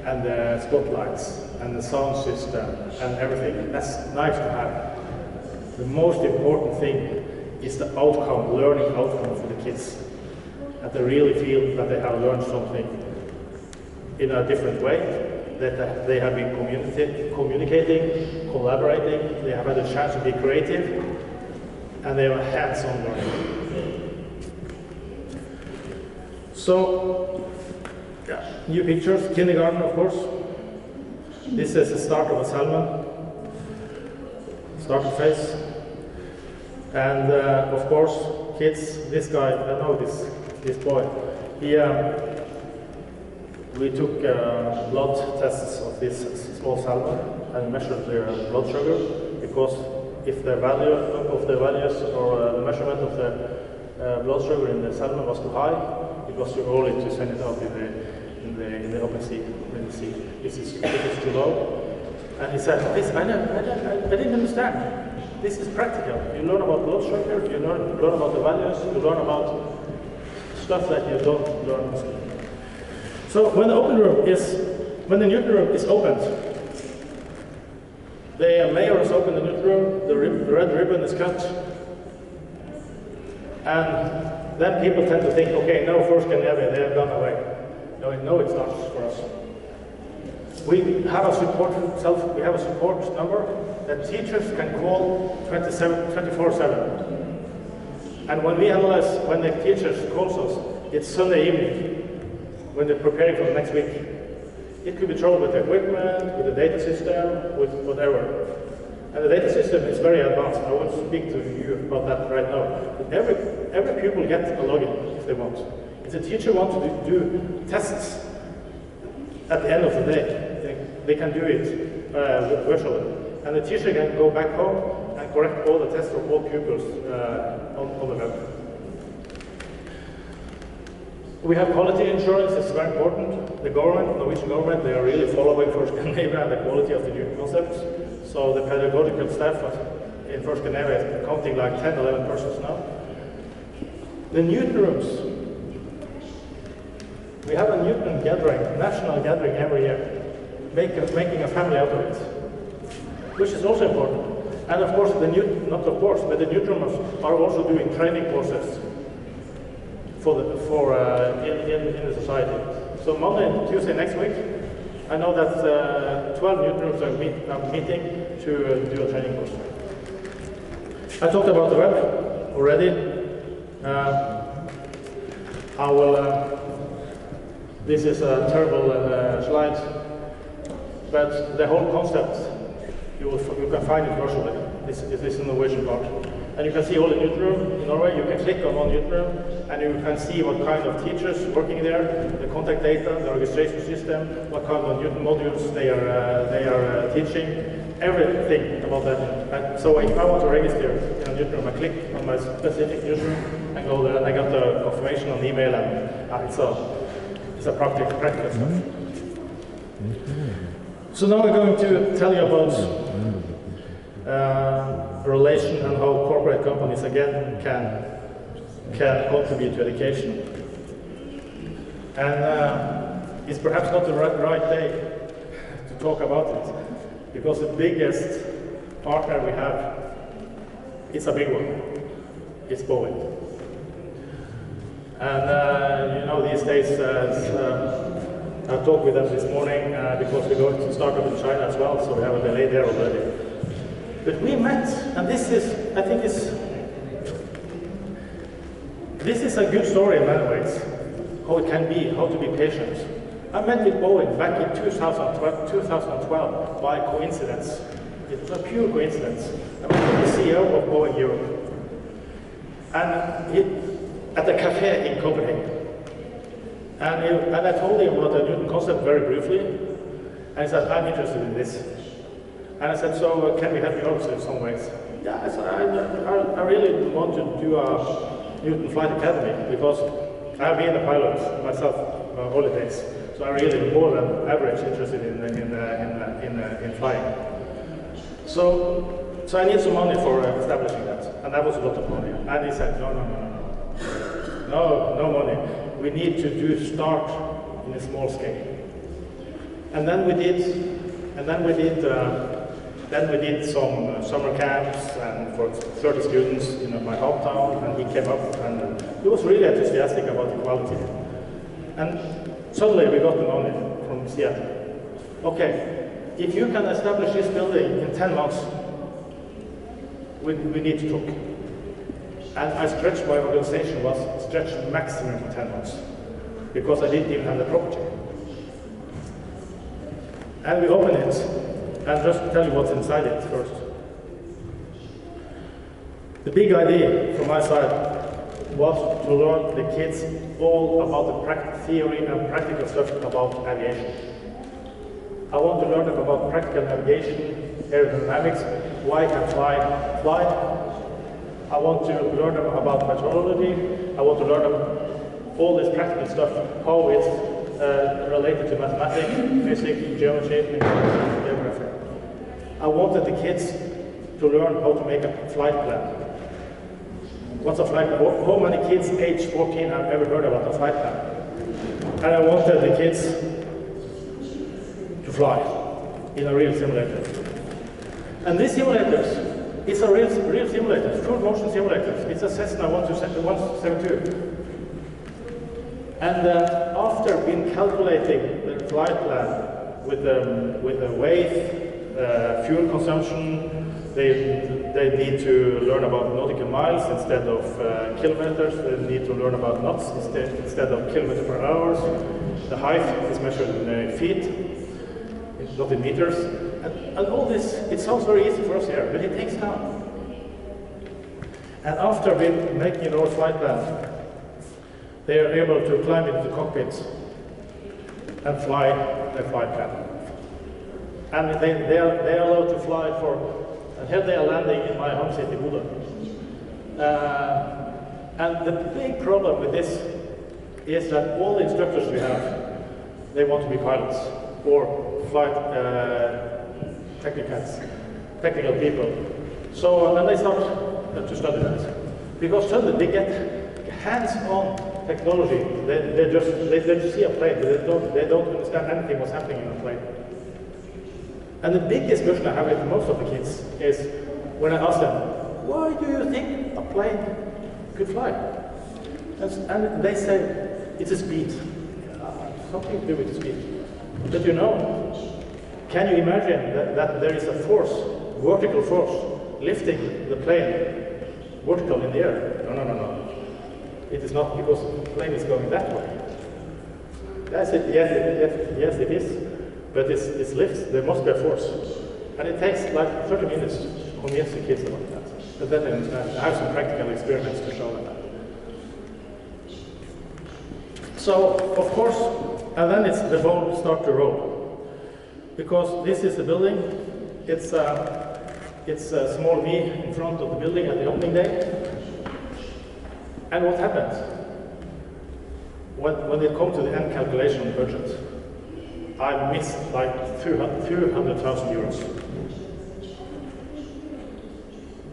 [SPEAKER 1] and the spotlights and the sound system and everything. That's nice to have. The most important thing is the outcome, learning outcome for the kids. That they really feel that they have learned something in a different way, that they have been communicating, collaborating, they have had a chance to be creative, and they have hands-on learning. So, yeah, new pictures, kindergarten of course. This is the start of a salmon, starter phase. And of course, kids, this guy, I know this boy, we took blood tests of this small salmon and measured their blood sugar, because if the value of the values or the measurement of the blood sugar in the salmon was too high, it was too early to send it out in the open sea, in the sea. This is too low. And he said, "This I didn't understand. This is practical. You learn about blood sugar, you learn about the values, you learn about stuff that you don't learn in school." So when the Newton room is opened, the mayor has opened the Newton room, the red ribbon is cut, and then people tend to think, okay, no, first Scandinavia, they have gone away. No, it starts for us. We have a support number that teachers can call 24/7. And when we analyze when the teachers calls us, it's Sunday evening when they're preparing for the next week. It could be trouble with the equipment, with the data system, with whatever. And the data system is very advanced. I won't speak to you about that right now. But every pupil gets a login if they want. If the teacher wants to do tests at the end of the day, they can do it virtually. And the teacher can go back home and correct all the tests for all pupils on the web. We have quality insurance, it's very important. The government, Norwegian government, they are really following for Scandinavia and the quality of the new concepts. So the pedagogical staff in First Scandinavia is counting like 10, 11 persons now. The Newton rooms. We have a Newton gathering, national gathering every year, making a family out of it, which is also important. And of course, the Newton, not of course, but the Newton rooms are also doing training courses in the society. So Monday and Tuesday next week, I know that 12 Newton rooms are meeting to do a training course. I talked about the web already. This is a terrible slide, but the whole concept, you can find it virtually. This is the Norwegian part. And you can see all the Newton room in Norway. You can click on one Newton room, and you can see what kind of teachers working there, the contact data, the registration system, what kind of Newton modules they are teaching, everything about that. And so if I want to register in a Newton room, I click on my specific Newton room and go there, and I got the confirmation on email, and it's a practical stuff. So now we're going to tell you about relation and how corporate companies again can contribute to education. And it's perhaps not the right day to talk about it, because the biggest partner we have, it's a big one. It's Boeing. And you know, these days, I talked with them this morning because we're going to start up in China as well, so we have a delay there already. But we met, and this is a good story in many ways, how it can be, how to be patient. I met with Boeing back in 2012 by coincidence. It was a pure coincidence. I met with the CEO of Boeing Europe. And at a cafe in Copenhagen. And I told him about the Newton concept very briefly, and he said, I'm interested in this. And I said, so can we help you out in some ways? Yeah, I said, I really want to do a Newton Flight Academy, because I've been a pilot myself all the days. So I'm really more than average interested in flying. So I need some money for establishing that, and that was a lot of money. And he said, no money. We need to start in a small scale. And then we did some summer camps and for 30 students in my hometown, and he came up and he was really enthusiastic about equality. And suddenly we got the money from Seattle. Okay, if you can establish this building in 10 months, we need to talk. And I stretched my organization, was stretched maximum for 10 months, because I didn't even have the property. And we opened it, and just to tell you what's inside it first. The big idea from my side was to learn the kids all about the theory and practical stuff about aviation. I want to learn them about practical navigation, aerodynamics, why I can fly. I want to learn them about meteorology. I want to learn them all this practical stuff, how it's related to mathematics, physics, geometry, geography. I wanted the kids to learn how to make a flight plan. What's a flight plan? How many kids age 14 have ever heard about a flight plan? And I wanted the kids to fly in a real simulator. And these simulators, it's a real simulator, full motion simulators. It's a Cessna 172. And after been calculating the flight plan with the weight, fuel consumption. They need to learn about nautical miles instead of kilometers. They need to learn about knots instead of kilometers per hour. The height is measured in feet, it's not in meters. And all this, it sounds very easy for us here, but it takes time. And after making our flight plan, they are able to climb into the cockpit and fly their flight plan. And they are allowed to fly and here they are landing in my home city, Bodø. And the big problem with this is that all the instructors we have, they want to be pilots or flight technical people. So then they start to study that. Because suddenly they get hands-on technology. They just see a plane, but they don't understand anything what's happening in a plane. And the biggest question I have with most of the kids is when I ask them, why do you think a plane could fly? And they say, it's a speed. Something to do with the speed. But you know, can you imagine that there is a force, vertical force, lifting the plane vertical in the air? No. It is not, because the plane is going that way. I said, yes, it is. But it's lifts, there must be a force. And it takes like 30 minutes to convince the kids about that. But then they understand. I have some practical experiments to show them that. So, of course, and then the ball starts to roll. Because this is the building, it's a small V in front of the building at the opening day. And what happens? When they come to the end calculation of the budget, I missed like 200,000 euros.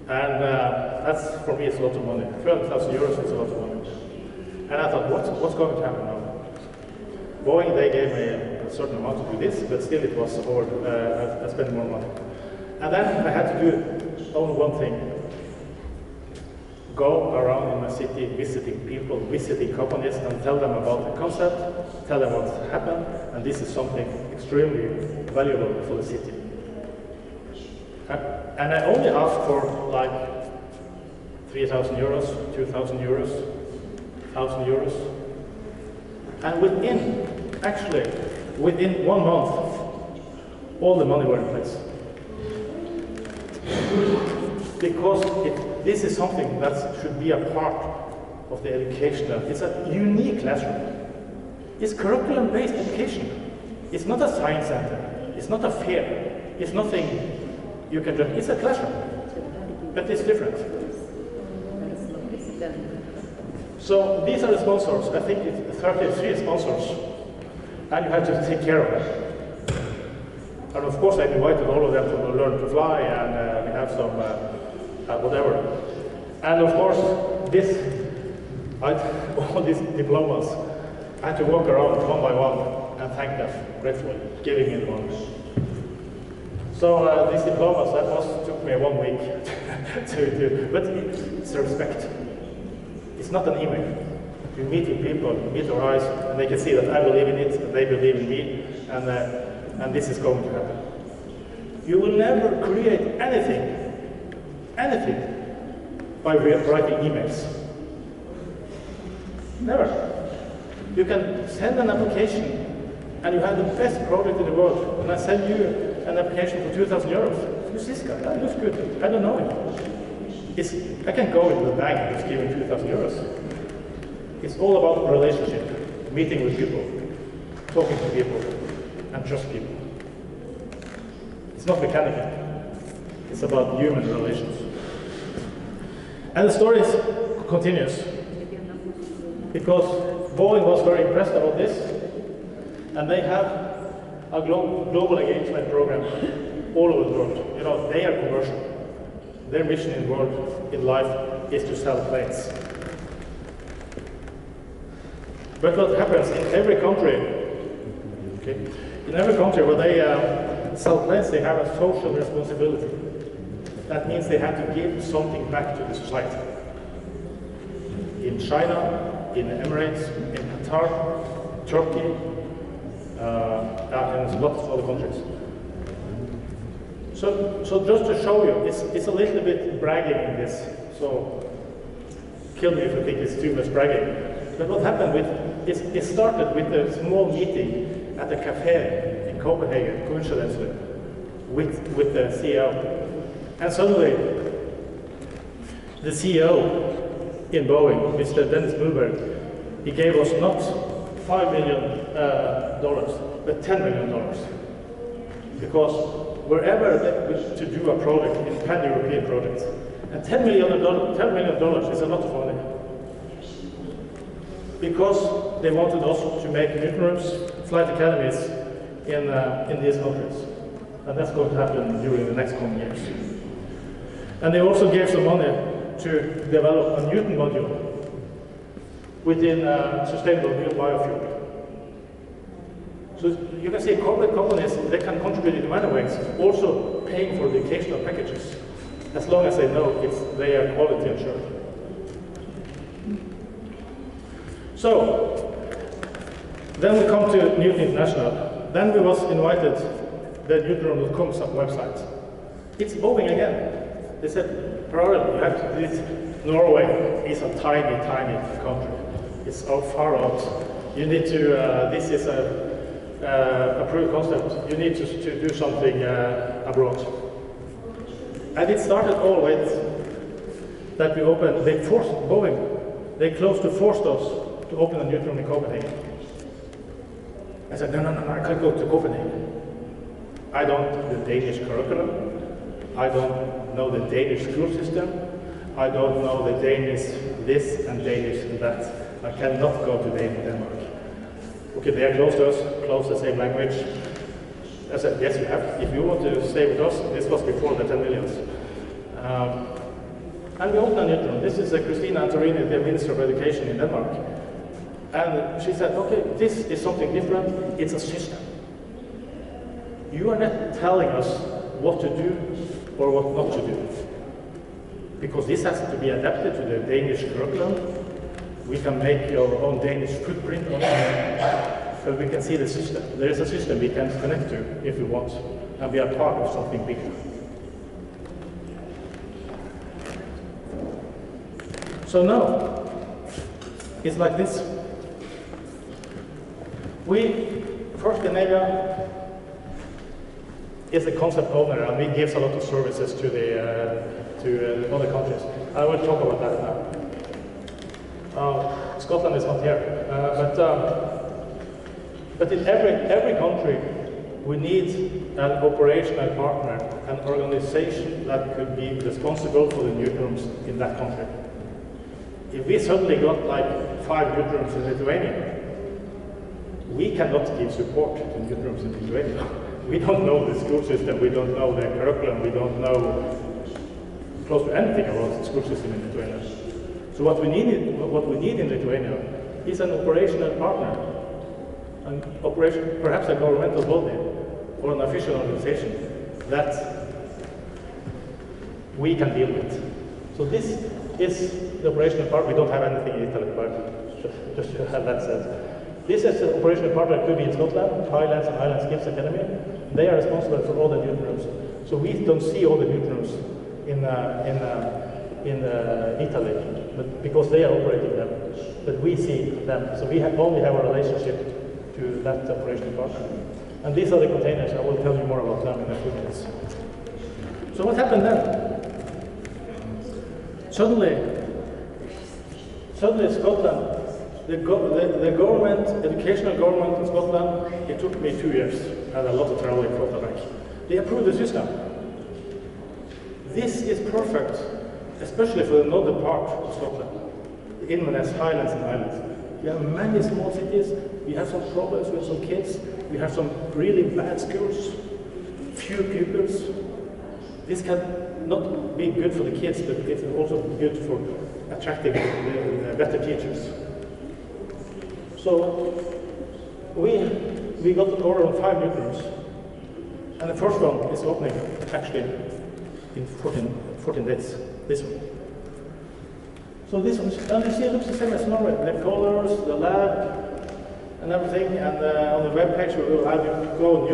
[SPEAKER 1] And that's, for me, it's a lot of money. 200,000 euros is a lot of money. And I thought, what's going to happen now? Boeing, they gave me a certain amount to do this, but still it was over, I spent more money. And then I had to do only one thing. Go around in my city, visiting people, visiting companies, and tell them about the concept, tell them what happened, and this is something extremely valuable for the city. And I only asked for like 3,000 euros, 2,000 euros, 1,000 euros. And within 1 month, all the money were in place. Because this is something that should be a part of the education. It's a unique classroom. It's curriculum-based education. It's not a science center. It's not a fair. It's nothing you can just, it's a classroom. But it's different. So these are the sponsors. I think it's 33 sponsors. And you have to take care of them. And of course I invited all of them to learn to fly, and we have some whatever. And of course, all these diplomas, I had to walk around one by one and thank them gratefully, giving me one. So these diplomas, took me 1 week to do, but it's respect. It's not an email. You meet with people, you meet their eyes, and they can see that I believe in it, and they believe in me, and this is going to happen. You will never create anything by writing emails. Never. You can send an application and you have the best project in the world, and I send you an application for 2,000 euros. Who's this guy? That looks good. I don't know him. I can go into the bank and just give him 2,000 euros. It's all about relationship, meeting with people, talking to people, and trust people. It's not mechanical. It's about human relations. And the story continues, because Boeing was very impressed about this, and they have a global engagement program all over the world. You know, they are commercial. Their mission in the world, in life, is to sell planes. But what happens in every country, where they sell planes, they have a social responsibility. That means they have to give something back to the society. In China, in the Emirates, in Qatar, Turkey, and lots of other countries. So just to show you, it's a little bit bragging in this, so kill me if you think it's too much bragging. But what happened it started with a small meeting at a cafe in Copenhagen, coincidentally, with the CEO. And suddenly, the CEO in Boeing, Mr. Dennis Mullberg, he gave us not $5 million, but $10 million. Because wherever to do a project, in pan-European projects, and $10 million is a lot of money. Because they wanted us to make Newton rooms, flight academies in these countries. And that's going to happen during the next coming years. And they also gave some money to develop a Newton module within sustainable biofuel. So you can see corporate companies, they can contribute in many ways, also paying for the occasional packages, as long as they know they are quality assured. So, then we come to Newton International. Then we was invited the Newton.com website. It's Boeing again. They said, Per-Arild, you have to do this. Norway is a tiny, tiny country. It's so far out. You need to, this is a approved concept. You need to do something abroad. And it started all with that we opened, they forced Boeing, they close to forced us to open a Newton room in Copenhagen. I said, no, I can't go to Copenhagen. I don't know the Danish curriculum. I don't know the Danish school system. I don't know the Danish this and Danish that. I cannot go to Denmark. Okay, they are close to us, close the same language. I said, yes, you have. If you want to stay with us, this was before the 10 millions. And we opened a Newton room. This is Christina Antorini, the Minister of Education in Denmark. And she said, okay, this is something different. It's a system. You are not telling us what to do or what not to do. Because this has to be adapted to the Danish curriculum. We can make your own Danish footprint on it, so we can see the system. There is a system we can connect to if we want, and we are part of something bigger. So now, it's like this. First Scandinavia is the concept owner, and we give a lot of services to the other countries. I will talk about that now. Scotland is not here, but in every country we need an operational partner, an organization that could be responsible for the Newton rooms in that country. If we suddenly got like 5 Newton rooms in Lithuania, we cannot give support to Newton rooms in Lithuania. We don't know the school system, we don't know the curriculum, we don't know close to anything about the school system in Lithuania. So what we need in Lithuania is an operational partner, perhaps a governmental body or an official organization that we can deal with. So this is the operational part. We don't have anything in Italy, but just to have that said. This is the operational partner that could be in Scotland, Highlands and Highland Skills Academy. They are responsible for all the Newton rooms. So we don't see all the Newton rooms in Italy, but because they are operating them, but we see them. So we only have a relationship to that operational partner. And these are the containers. I will tell you more about them in a few minutes. So what happened then? Suddenly Scotland, the government, educational government in Scotland, it took me 2 years and a lot of traveling from the back. They approved the system. This is perfect, especially for the northern part of Scotland, the Inverness, Highlands and Islands. We have many small cities, we have some problems with some kids, we have some really bad schools, few pupils. This can not be good for the kids, but it's also good for attracting better teachers. So we got an order on 5 Newton rooms, and the first one is opening actually in 14 days, this one. So this one, and you see it looks the same as Norway, the colors, the lab, and everything. And on the web page, we will have you go on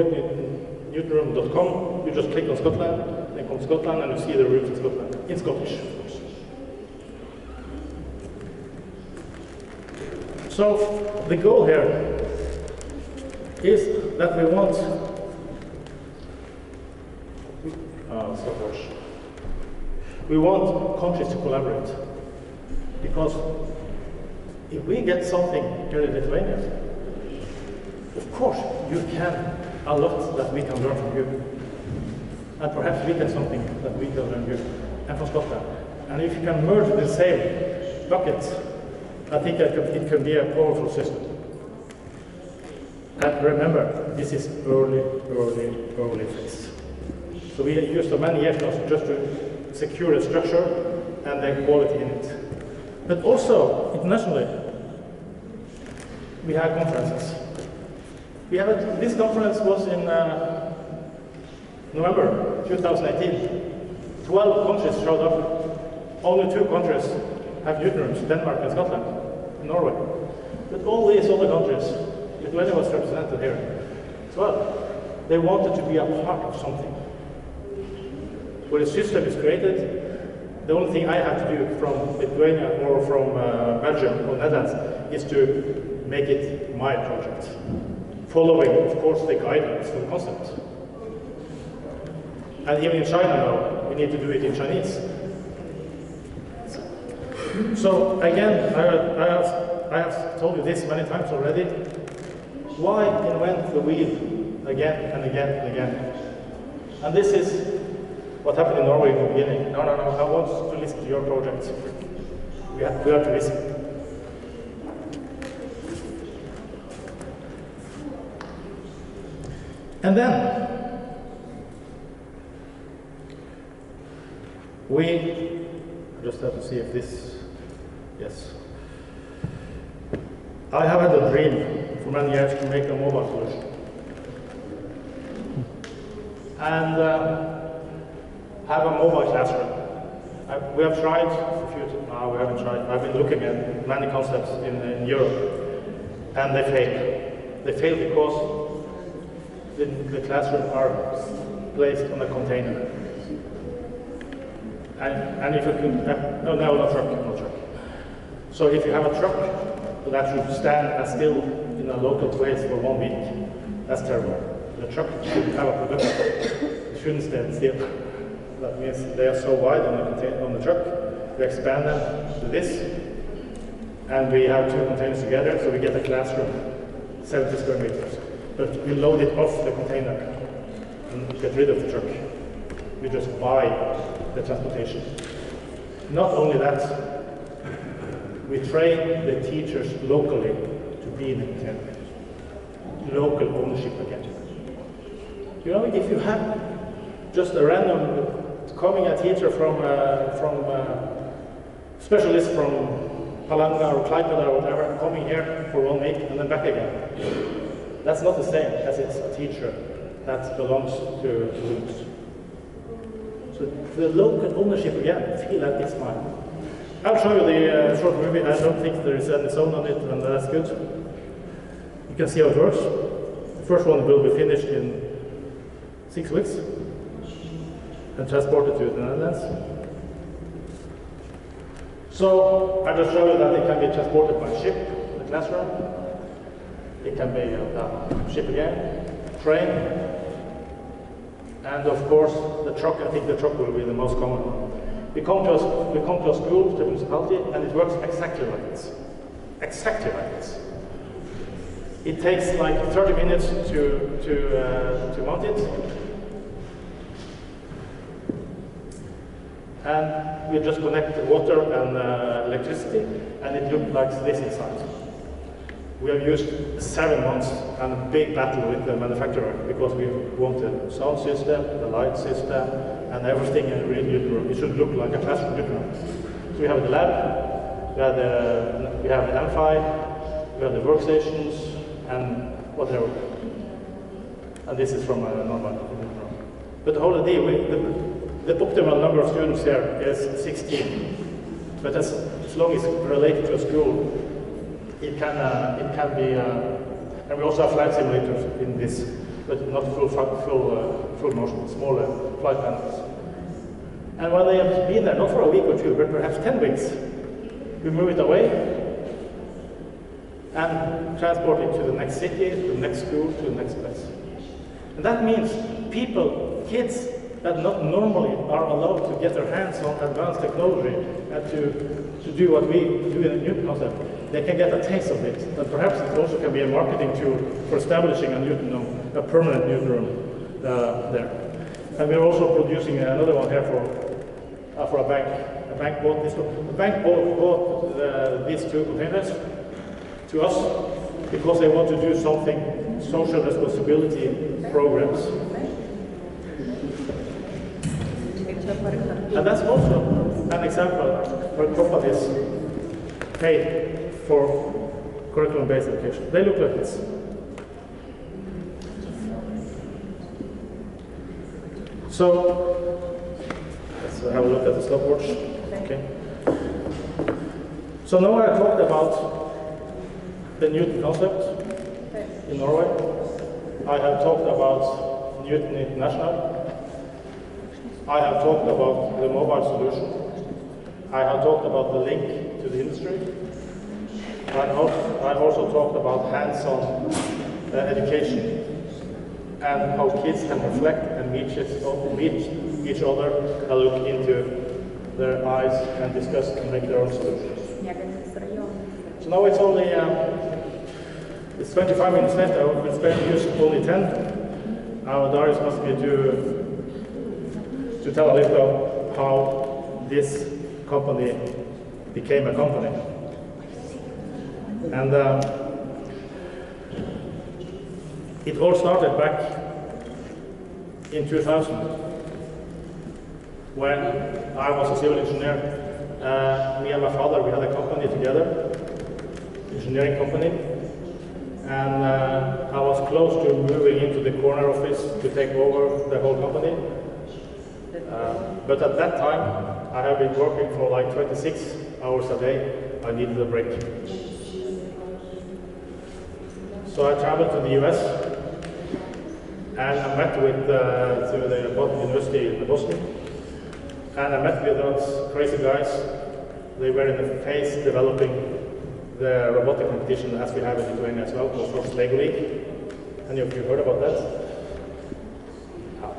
[SPEAKER 1] newtonroom.com. You just click on Scotland, then come to Scotland, and you see the rooms in Scotland, in Scottish, of course. So the goal here is that we want we want countries to collaborate, because if we get something here in Lithuania, of course you can a lot that we can learn from you, and perhaps we can something that we can learn you and from Scotland. And if you can merge the same buckets, I think that it can be a powerful system. And remember, this is early phase. So we used so many years now just to secure the structure and the quality in it. But also, internationally, we have conferences. This conference was in November 2018. 12 countries showed up. Only 2 countries have youth rooms, Denmark and Scotland, and Norway. But all these other countries, Lithuania was represented here as well. They wanted to be a part of something. When a system is created, the only thing I have to do from Lithuania or from Belgium or Netherlands is to make it my project, following, of course, the guidelines for the concept. And even in China now, we need to do it in Chinese. So again, I have told you this many times already. Why invent the wheel again and again and again? And this is what happened in Norway in the beginning. No, I want to listen to your project. We have to listen. And then we just have to see if this, yes. I have had a dream for many years to make a mobile solution. And have a mobile classroom. We have tried a few times. No, we haven't tried. I've been looking at many concepts in Europe, and they fail. They fail because the classroom are placed on a container. And if you can, no, not truck. So if you have a truck that should stand as still in a local place for 1 week, that's terrible. The truck should have a production. It shouldn't stand still. That means they are so wide on the truck. We expand them to this, and we have 2 containers together, so we get a classroom, 70 square meters. But we load it off the container and get rid of the truck. We just buy the transportation. Not only that, we train the teachers locally to be in the container. Local ownership again. You know, if you have just a random coming a teacher from specialist from Palanga or Klaipeda or whatever, coming here for 1 week and then back again. That's not the same as it's a teacher that belongs to Vilnius. So the local ownership again, feel that it's mine. I'll show you the short movie. I don't think there is any sound on it, and that's good. You can see how it works. The first one will be finished in 6 weeks and transported to the Netherlands. So I just show you that it can be transported by ship, the classroom. It can be ship again, train, and of course the truck. I think the truck will be the most common one. We come to a school, to the municipality, and it works exactly like this. Exactly like this. It takes like 30 minutes to mount it. And we just connect the water and electricity, and it looks like this inside. We have used 7 months and a big battle with the manufacturer because we want the sound system, the light system, and everything in a real youth room. It should look like a classroom youth room. So we have the lab, we have the Amfi, we have the workstations, and whatever. And this is from a normal youth room. But the whole idea, the optimal number of students here is 16. But as long as it's related to a school, it can be And we also have flight simulators in this, but not full motion, smaller flight panels. And when they have been there, not for a week or two, but perhaps 10 weeks, we move it away and transport it to the next city, to the next school, to the next place. And that means people, kids, that not normally are allowed to get their hands on advanced technology and to do what we do in the Newton concept, they can get a taste of it. And perhaps it also can be a marketing tool for establishing a Newton room, a permanent Newton room there. And we're also producing another one here for a bank. A bank bought this. The bank bought these two containers to us because they want to do something, social responsibility programs. And that's also an example where companies pay for curriculum-based education. They look like this. So, let's have a look at the stopwatch. Okay. So now I talked about the Newton concept in Norway. I have talked about Newton International. I have talked about the mobile solution. I have talked about the link to the industry. I also talked about hands-on education and how kids can reflect and meet each other and look into their eyes and discuss and make their own solutions. So now it's only it's 25 minutes left. I will use only 10. Darius asked me to tell a little about how this company became a company. And it all started back in 2000 when I was a civil engineer. Me and my father, we had a company together, engineering company, and I was close to moving into the corner office to take over the whole company. But at that time, I have been working for like 26 hours a day. I needed a break. So I traveled to the US and I met with to the University in Boston. And I met with those crazy guys. They were in the phase developing the robotic competition as we have in Lithuania as well, called Lego League. Any of you heard about that?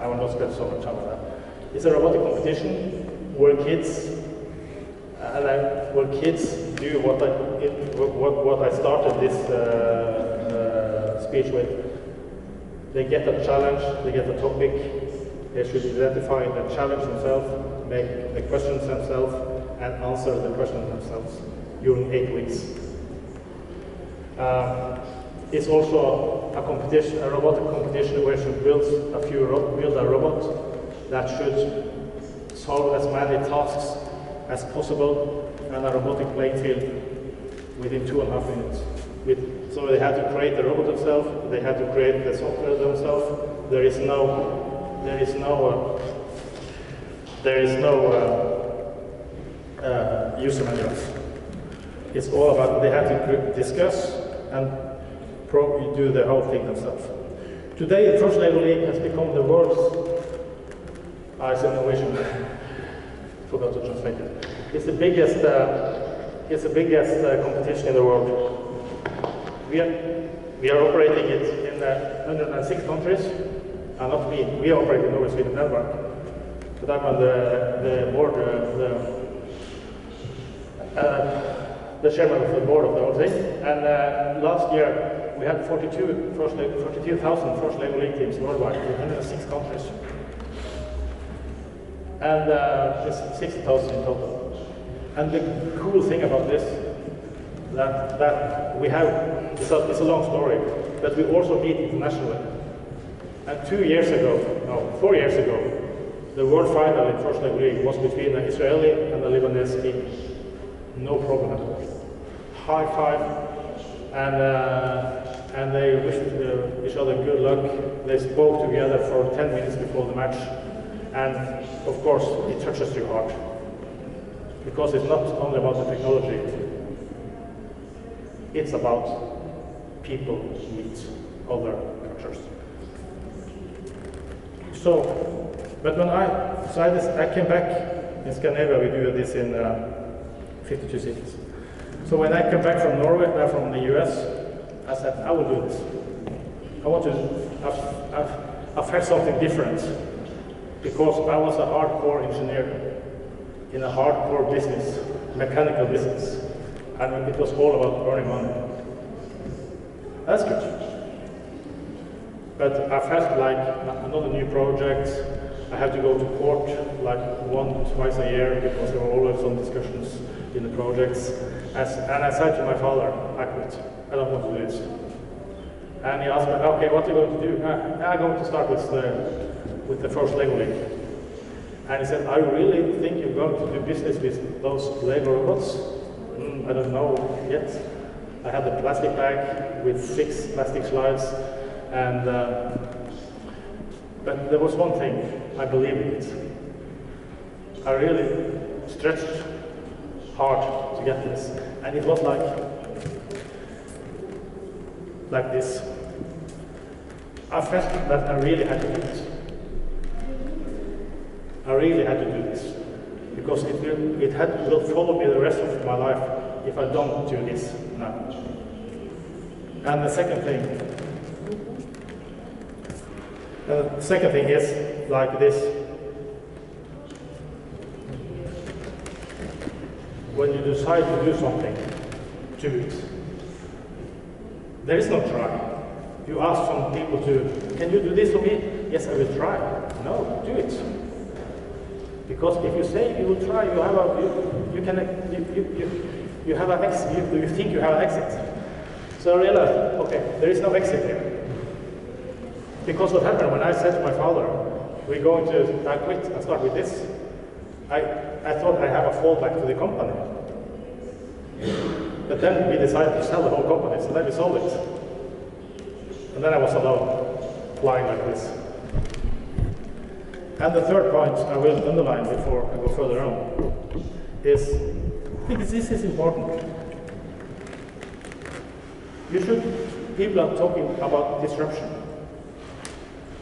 [SPEAKER 1] I will not spend so much time on that. It's a robotic competition where kids do what I started this speech with. They get a challenge, they get a topic, they should identify the challenge themselves, make the questions themselves, and answer the questions themselves during 8 weeks. It's also a competition, a robotic competition where you build a robot that should solve as many tasks as possible on a robotic playing field within 2.5 minutes. So they had to create the robot themselves, they had to create the software themselves. There is no user manuals. It's all about they have to discuss and do the whole thing themselves. Today, the First Lego League has become the world's innovation. Forgot to translate it. It's the biggest. It's the biggest competition in the world. We are operating it in 106 countries. Not me. We are operating in Norway, Sweden, Denmark. But I'm on the board, the chairman of the board of the whole thing. And last year we had 42,000 First Lego League teams worldwide in 106 countries. And it's 60,000 in total. And the cool thing about this, that we have, it's a long story, but we also meet internationally. And 4 years ago, the world final in First Lego League was between an Israeli and a Lebanese team. No problem at all. High five, and they wished each other good luck. They spoke together for 10 minutes before the match. And of course, it touches your heart. Because it's not only about the technology, it's about people meet other cultures. So, but when I came back in Scandinavia, we do this in 52 cities. So when I came back from Norway, from the US, I said, I will do this. I want to, I've had something different, because I was a hardcore engineer in a hardcore business, mechanical business, and it was all about earning money. That's good. But I've had like another new project. I have to go to court like twice a year, because there were always some discussions in the projects. And I said to my father, I quit. I don't want to do this. And he asked me, okay, what are you going to do? I'm going to start with the first Lego league. And he said, I really think you're going to do business with those Lego robots? I don't know yet. I had a plastic bag with 6 plastic slides, and but there was one thing, I believed in it. I really stretched hard to get this, and it was like this. I felt that I really had to do this. I really had to do this, because it will follow me the rest of my life if I don't do this now. And the second thing is like this. When you decide to do something, do it. There is no try. You ask some people can you do this for me? Yes, I will try. No, do it. Because if you say you will try, you think you have an exit. So I realized, okay, there is no exit here. Because what happened when I said to my father, we're going to I quit and start with this, I thought I have a fallback to the company. But then we decided to sell the whole company, so then we sold it. And then I was alone, flying like this. And the third point I will underline before I go further on is, because this is important. People are talking about disruption.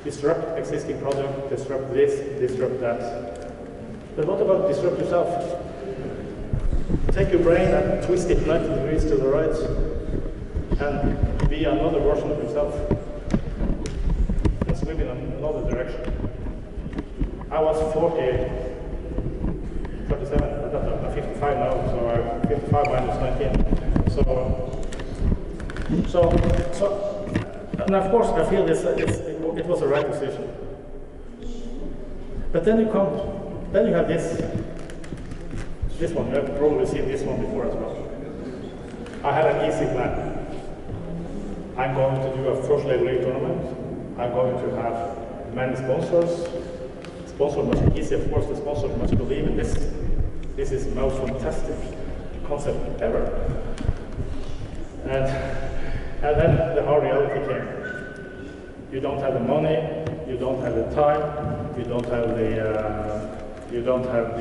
[SPEAKER 1] Disrupt existing product, disrupt this, disrupt that. But what about disrupt yourself? Take your brain and twist it 90 degrees to the right and be another version of yourself. And swim in another direction. I was 37, I'm 55 now, so I'm 55 minus 19. So, and of course I feel it was the right decision. But then you have this one. You have probably seen this one before as well. I had an easy plan. I'm going to do a first Lego League tournament. I'm going to have many sponsors. Sponsor must be easy, of course. The sponsor must believe in this. This is the most fantastic concept ever. And then the hard reality came. You don't have the money, you don't have the time, you don't have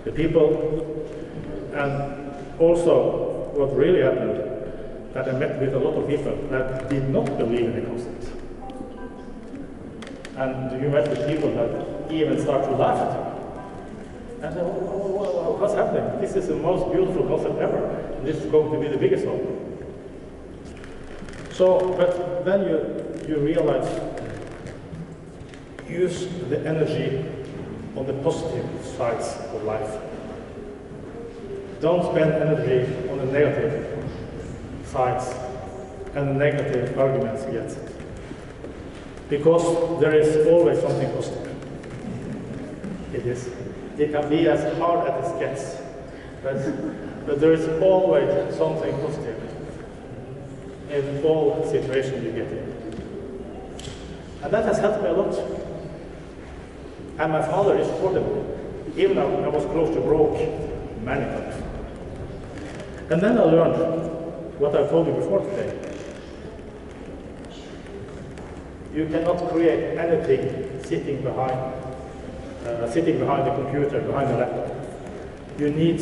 [SPEAKER 1] the people. And also, what really happened, that I met with a lot of people that did not believe in the concept. And you met with people that even start to laugh at you. And say, what's happening? This is the most beautiful concept ever. And this is going to be the biggest one. So, but then you realize, use the energy on the positive sides of life. Don't spend energy on the negative sides and the negative arguments yet. Because there is always something positive. It is. It can be as hard as it gets, but there is always something positive in all situations you get in. And that has helped me a lot. And my father is supported me, even though I was close to broke many times. And then I learned what I told you before today. You cannot create anything sitting behind the computer, behind the laptop. You need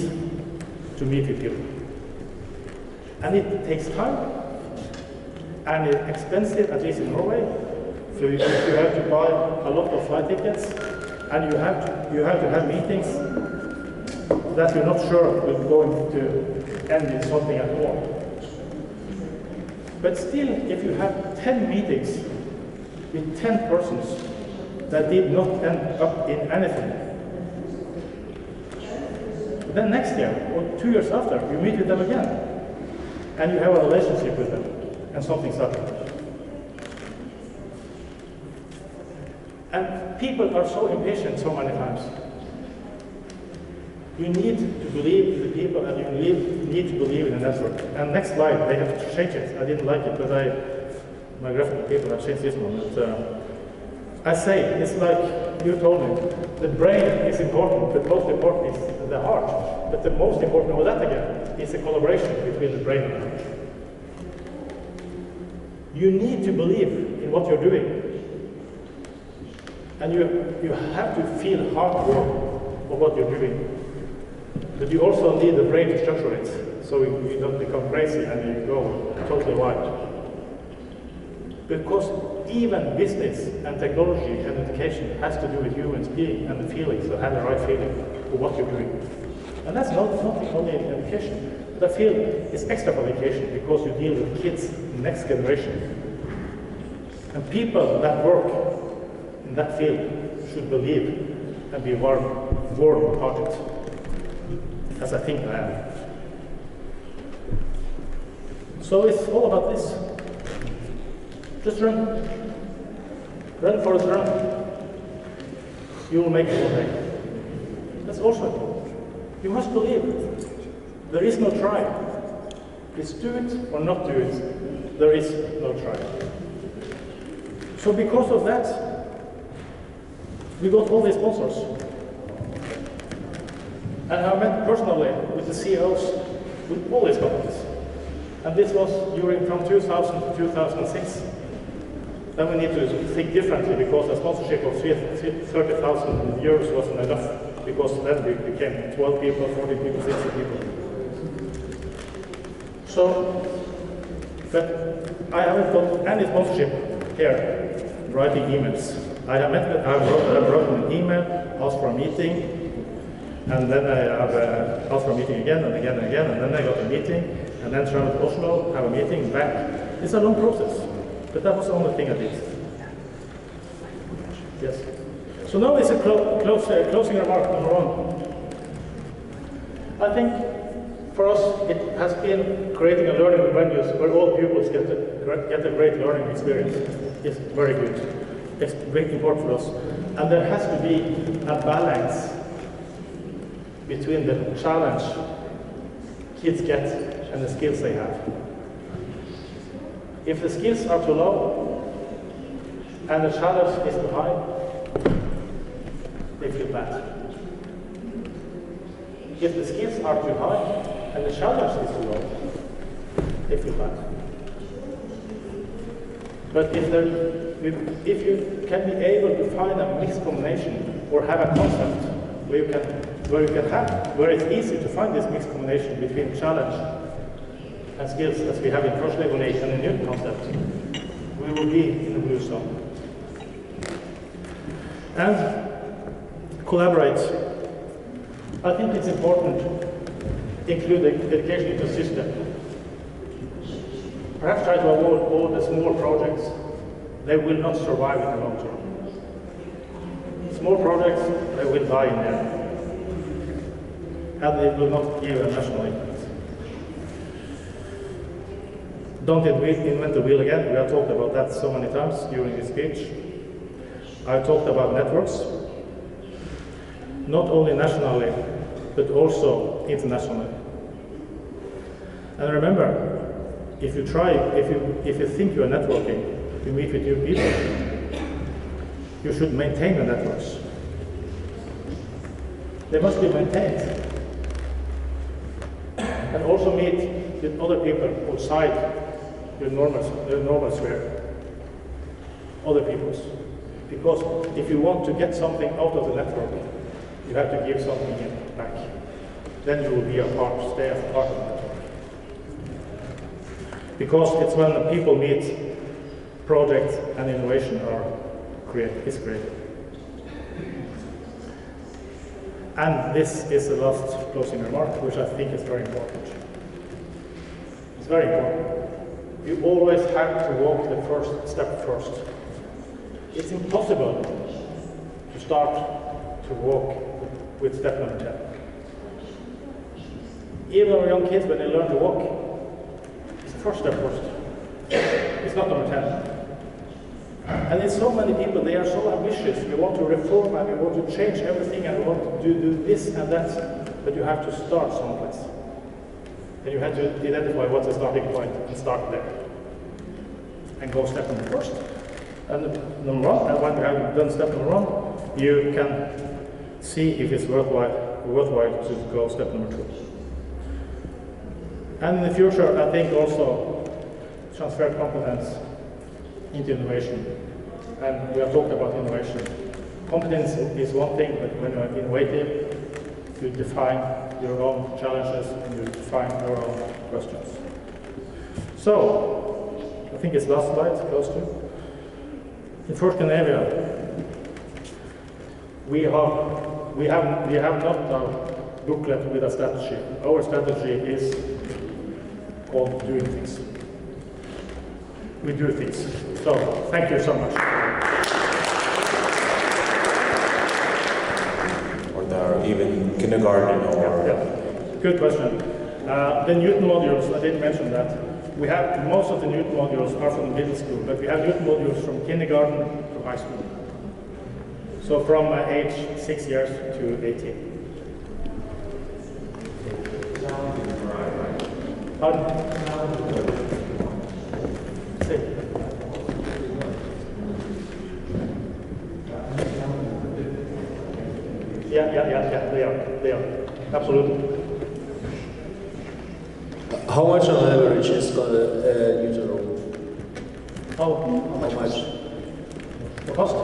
[SPEAKER 1] to meet with people. And it takes time. and it's expensive, at least in Norway. So you have to buy a lot of flight tickets, and you have to have meetings that you're not sure will going to end in something at all. But still, if you have 10 meetings with 10 persons that did not end up in anything, then next year, or 2 years after, you meet with them again, and you have a relationship with them, and something's happened. And people are so impatient so many times. You need to believe in the people, and you need to believe in the network. And next slide, they have to change it. I didn't like it, but my graphical people have changed this one. But, I say, it's like you told me, the brain is important, but most important is the heart. But the most important of that again is the collaboration between the brain and the heart. You need to believe in what you're doing. And you have to feel hardcore of what you're doing. But you also need the brain to structure it, so you don't become crazy and you go totally wild. Because even business and technology and education has to do with humans being and the feelings, so have the right feeling for what you're doing. And that's not only in education, but I feel it's extra for education because you deal with kids, the next generation. And people that work in that field should believe and be warm-hearted, as I think I am. So it's all about this. Just run. Run for the run. You will make it one day. That's also important. You must believe. There is no try. It's do it or not do it. There is no try. So because of that, we got all these sponsors. And I met personally with the CEOs with all these companies. And this was from 2000 to 2006. Then we need to think differently because a sponsorship of 30,000 euros wasn't enough, because then we became 12 people, 40 people, 60 people. So, but I haven't got any sponsorship here, writing emails. I wrote an email, asked for a meeting, and then I have asked for a meeting again and again and again, and then I got a meeting, and then traveled to Oslo, have a meeting, back. It's a long process. But that was the only thing I did. Yes. So now it's a closing remark, number one. I think for us it has been creating a learning venues where all pupils get a great learning experience. It's very good. It's very important for us. And there has to be a balance between the challenge kids get and the skills they have. If the skills are too low and the challenge is too high, they feel bad. If the skills are too high and the challenge is too low, they feel bad. But if you can be able to find a mixed combination or have a concept where it's easy to find this mixed combination between challenge and skills, as we have in Forslegonet and the new concept, we will be in the blue zone. And collaborate. I think it's important to include the education ecosystem. Perhaps try to avoid all the small projects. They will not survive in the long term. Small projects, they will die in there. And they will not give a national impact. Don't invent the wheel again. We have talked about that so many times during this speech. I talked about networks, not only nationally, but also internationally. And remember, if you think you are networking, you meet with new people, you should maintain the networks. They must be maintained. And also meet with other people outside your normal sphere, other people's. Because if you want to get something out of the network, you have to give something back. Then you will be stay as a part of the network. Because it's when the people meet, projects and innovation is created. And this is the last closing remark, which I think is very important. It's very important. You always have to walk the first step first. It's impossible to start to walk with step number 10. Even our young kids, when they learn to walk, it's the first step first. It's not number 10. And it's so many people, they are so ambitious. We want to reform and we want to change everything and we want to do this and that. But you have to start someplace. And you have to identify what's the starting point and start there. And go step number first. And number one, and when you have done step number one, you can see if it's worthwhile to go step number 2. And in the future, I think also transfer competence into innovation. And we have talked about innovation. Competence is one thing, but when you are innovative, you define your own challenges and you define your own questions. So, I think it's last slide, close to. In Scandinavia, we have not a booklet with a strategy. Our strategy is called doing things. We do things. So, thank you so much.
[SPEAKER 2] Or there are even kindergarten or...
[SPEAKER 1] Yeah. Good question. The Newton modules, I didn't mention that. We have, most of the Newton modules are from the middle school, but we have Newton modules from kindergarten to high school. So from age 6 years to 18. Pardon? Yeah, they are. Absolutely.
[SPEAKER 3] How much on average is Newton room?
[SPEAKER 1] How
[SPEAKER 3] much?
[SPEAKER 1] The cost?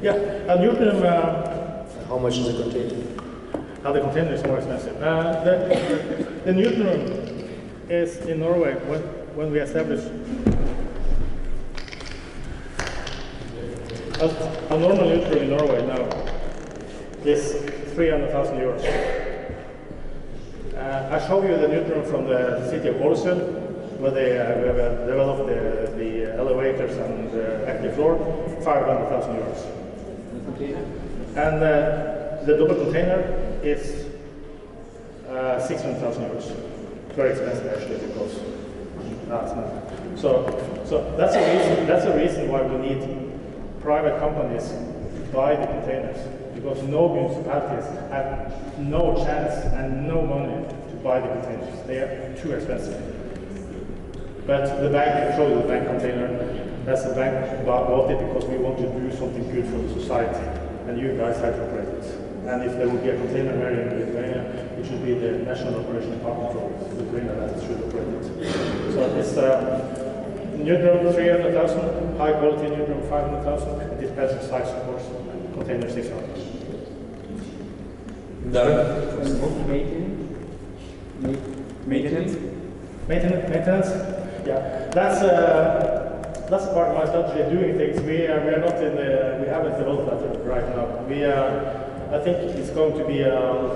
[SPEAKER 1] Yeah, a Newton.
[SPEAKER 3] How much is the container?
[SPEAKER 1] The container is more expensive. The Newton room is in Norway when we established. A normal Newton room in Norway now is 300,000 euros. I show you the Newton room from the city of Ålesund, where they developed the elevators and the active floor, 500,000 euros. And the double container is 600,000 euros. Very expensive actually, because it's not. So that's a reason why we need private companies to buy the containers. Because no municipalities have no chance and no money to buy the containers. They are too expensive. But the bank, I show you the bank container, that's the bank bought it because we want to do something good for the society. And you guys have to operate it. And if there would be a container area in Lithuania, it should be the National Operation Department for Lithuania that should operate it. So it's Newton room 300,000, high quality Newton room 500,000, it depends on size of course, container 600. Maintenance? Yeah, that's part of my strategy, doing things. We are not in the, we haven't developed that right now. I think it's going to be,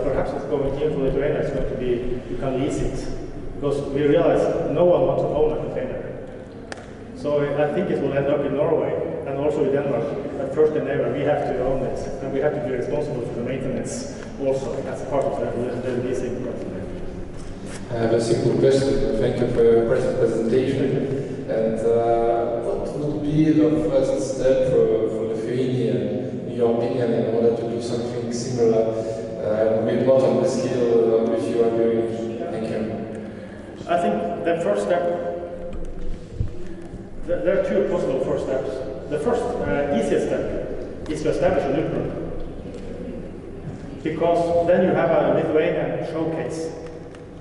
[SPEAKER 1] perhaps it's going to, for Lithuania, it's going to be, you can lease it. Because we realize no one wants to own a container. So I think it will end up in Norway, and also in Denmark. At first in Scandinavia, we have to own it, and we have to be responsible for the maintenance also, as part of the leasing.
[SPEAKER 4] I have a simple question. Thank you for your presentation. And what would be the first step for Lithuania, in your opinion, in order to do something similar with what of the skill which you are doing? Thank you.
[SPEAKER 1] I think the first step, there are two possible first steps. The first easiest step is to establish a Newton room. Because then you have a Lithuanian showcase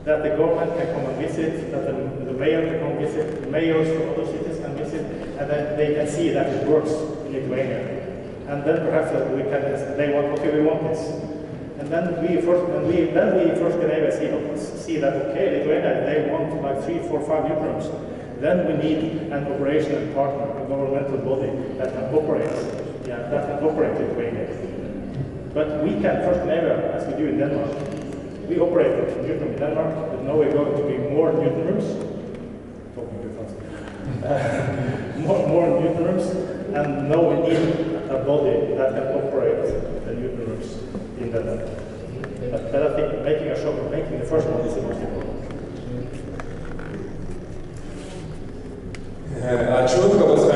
[SPEAKER 1] that the government can come and visit, that the mayor can come visit, the mayors from other cities can visit, and then they can see that it works in Lithuania. And then perhaps we can, they want, okay, we want this. And then we first Scandinavia see that, okay, Lithuania, they want like 3, 4, 5 Newton rooms. Then we need an operational partner, a governmental body that can operate, that can operate Lithuania. But we can first never, as we do in Denmark. We operate a Newton room in Denmark, but now we're going to be more Newton rooms. Talking too fast. More Newton rooms, and now we need a body that can operate the Newton rooms in Denmark. But I think making a shop, making the first one is the most important.
[SPEAKER 2] Ačiū, kalbos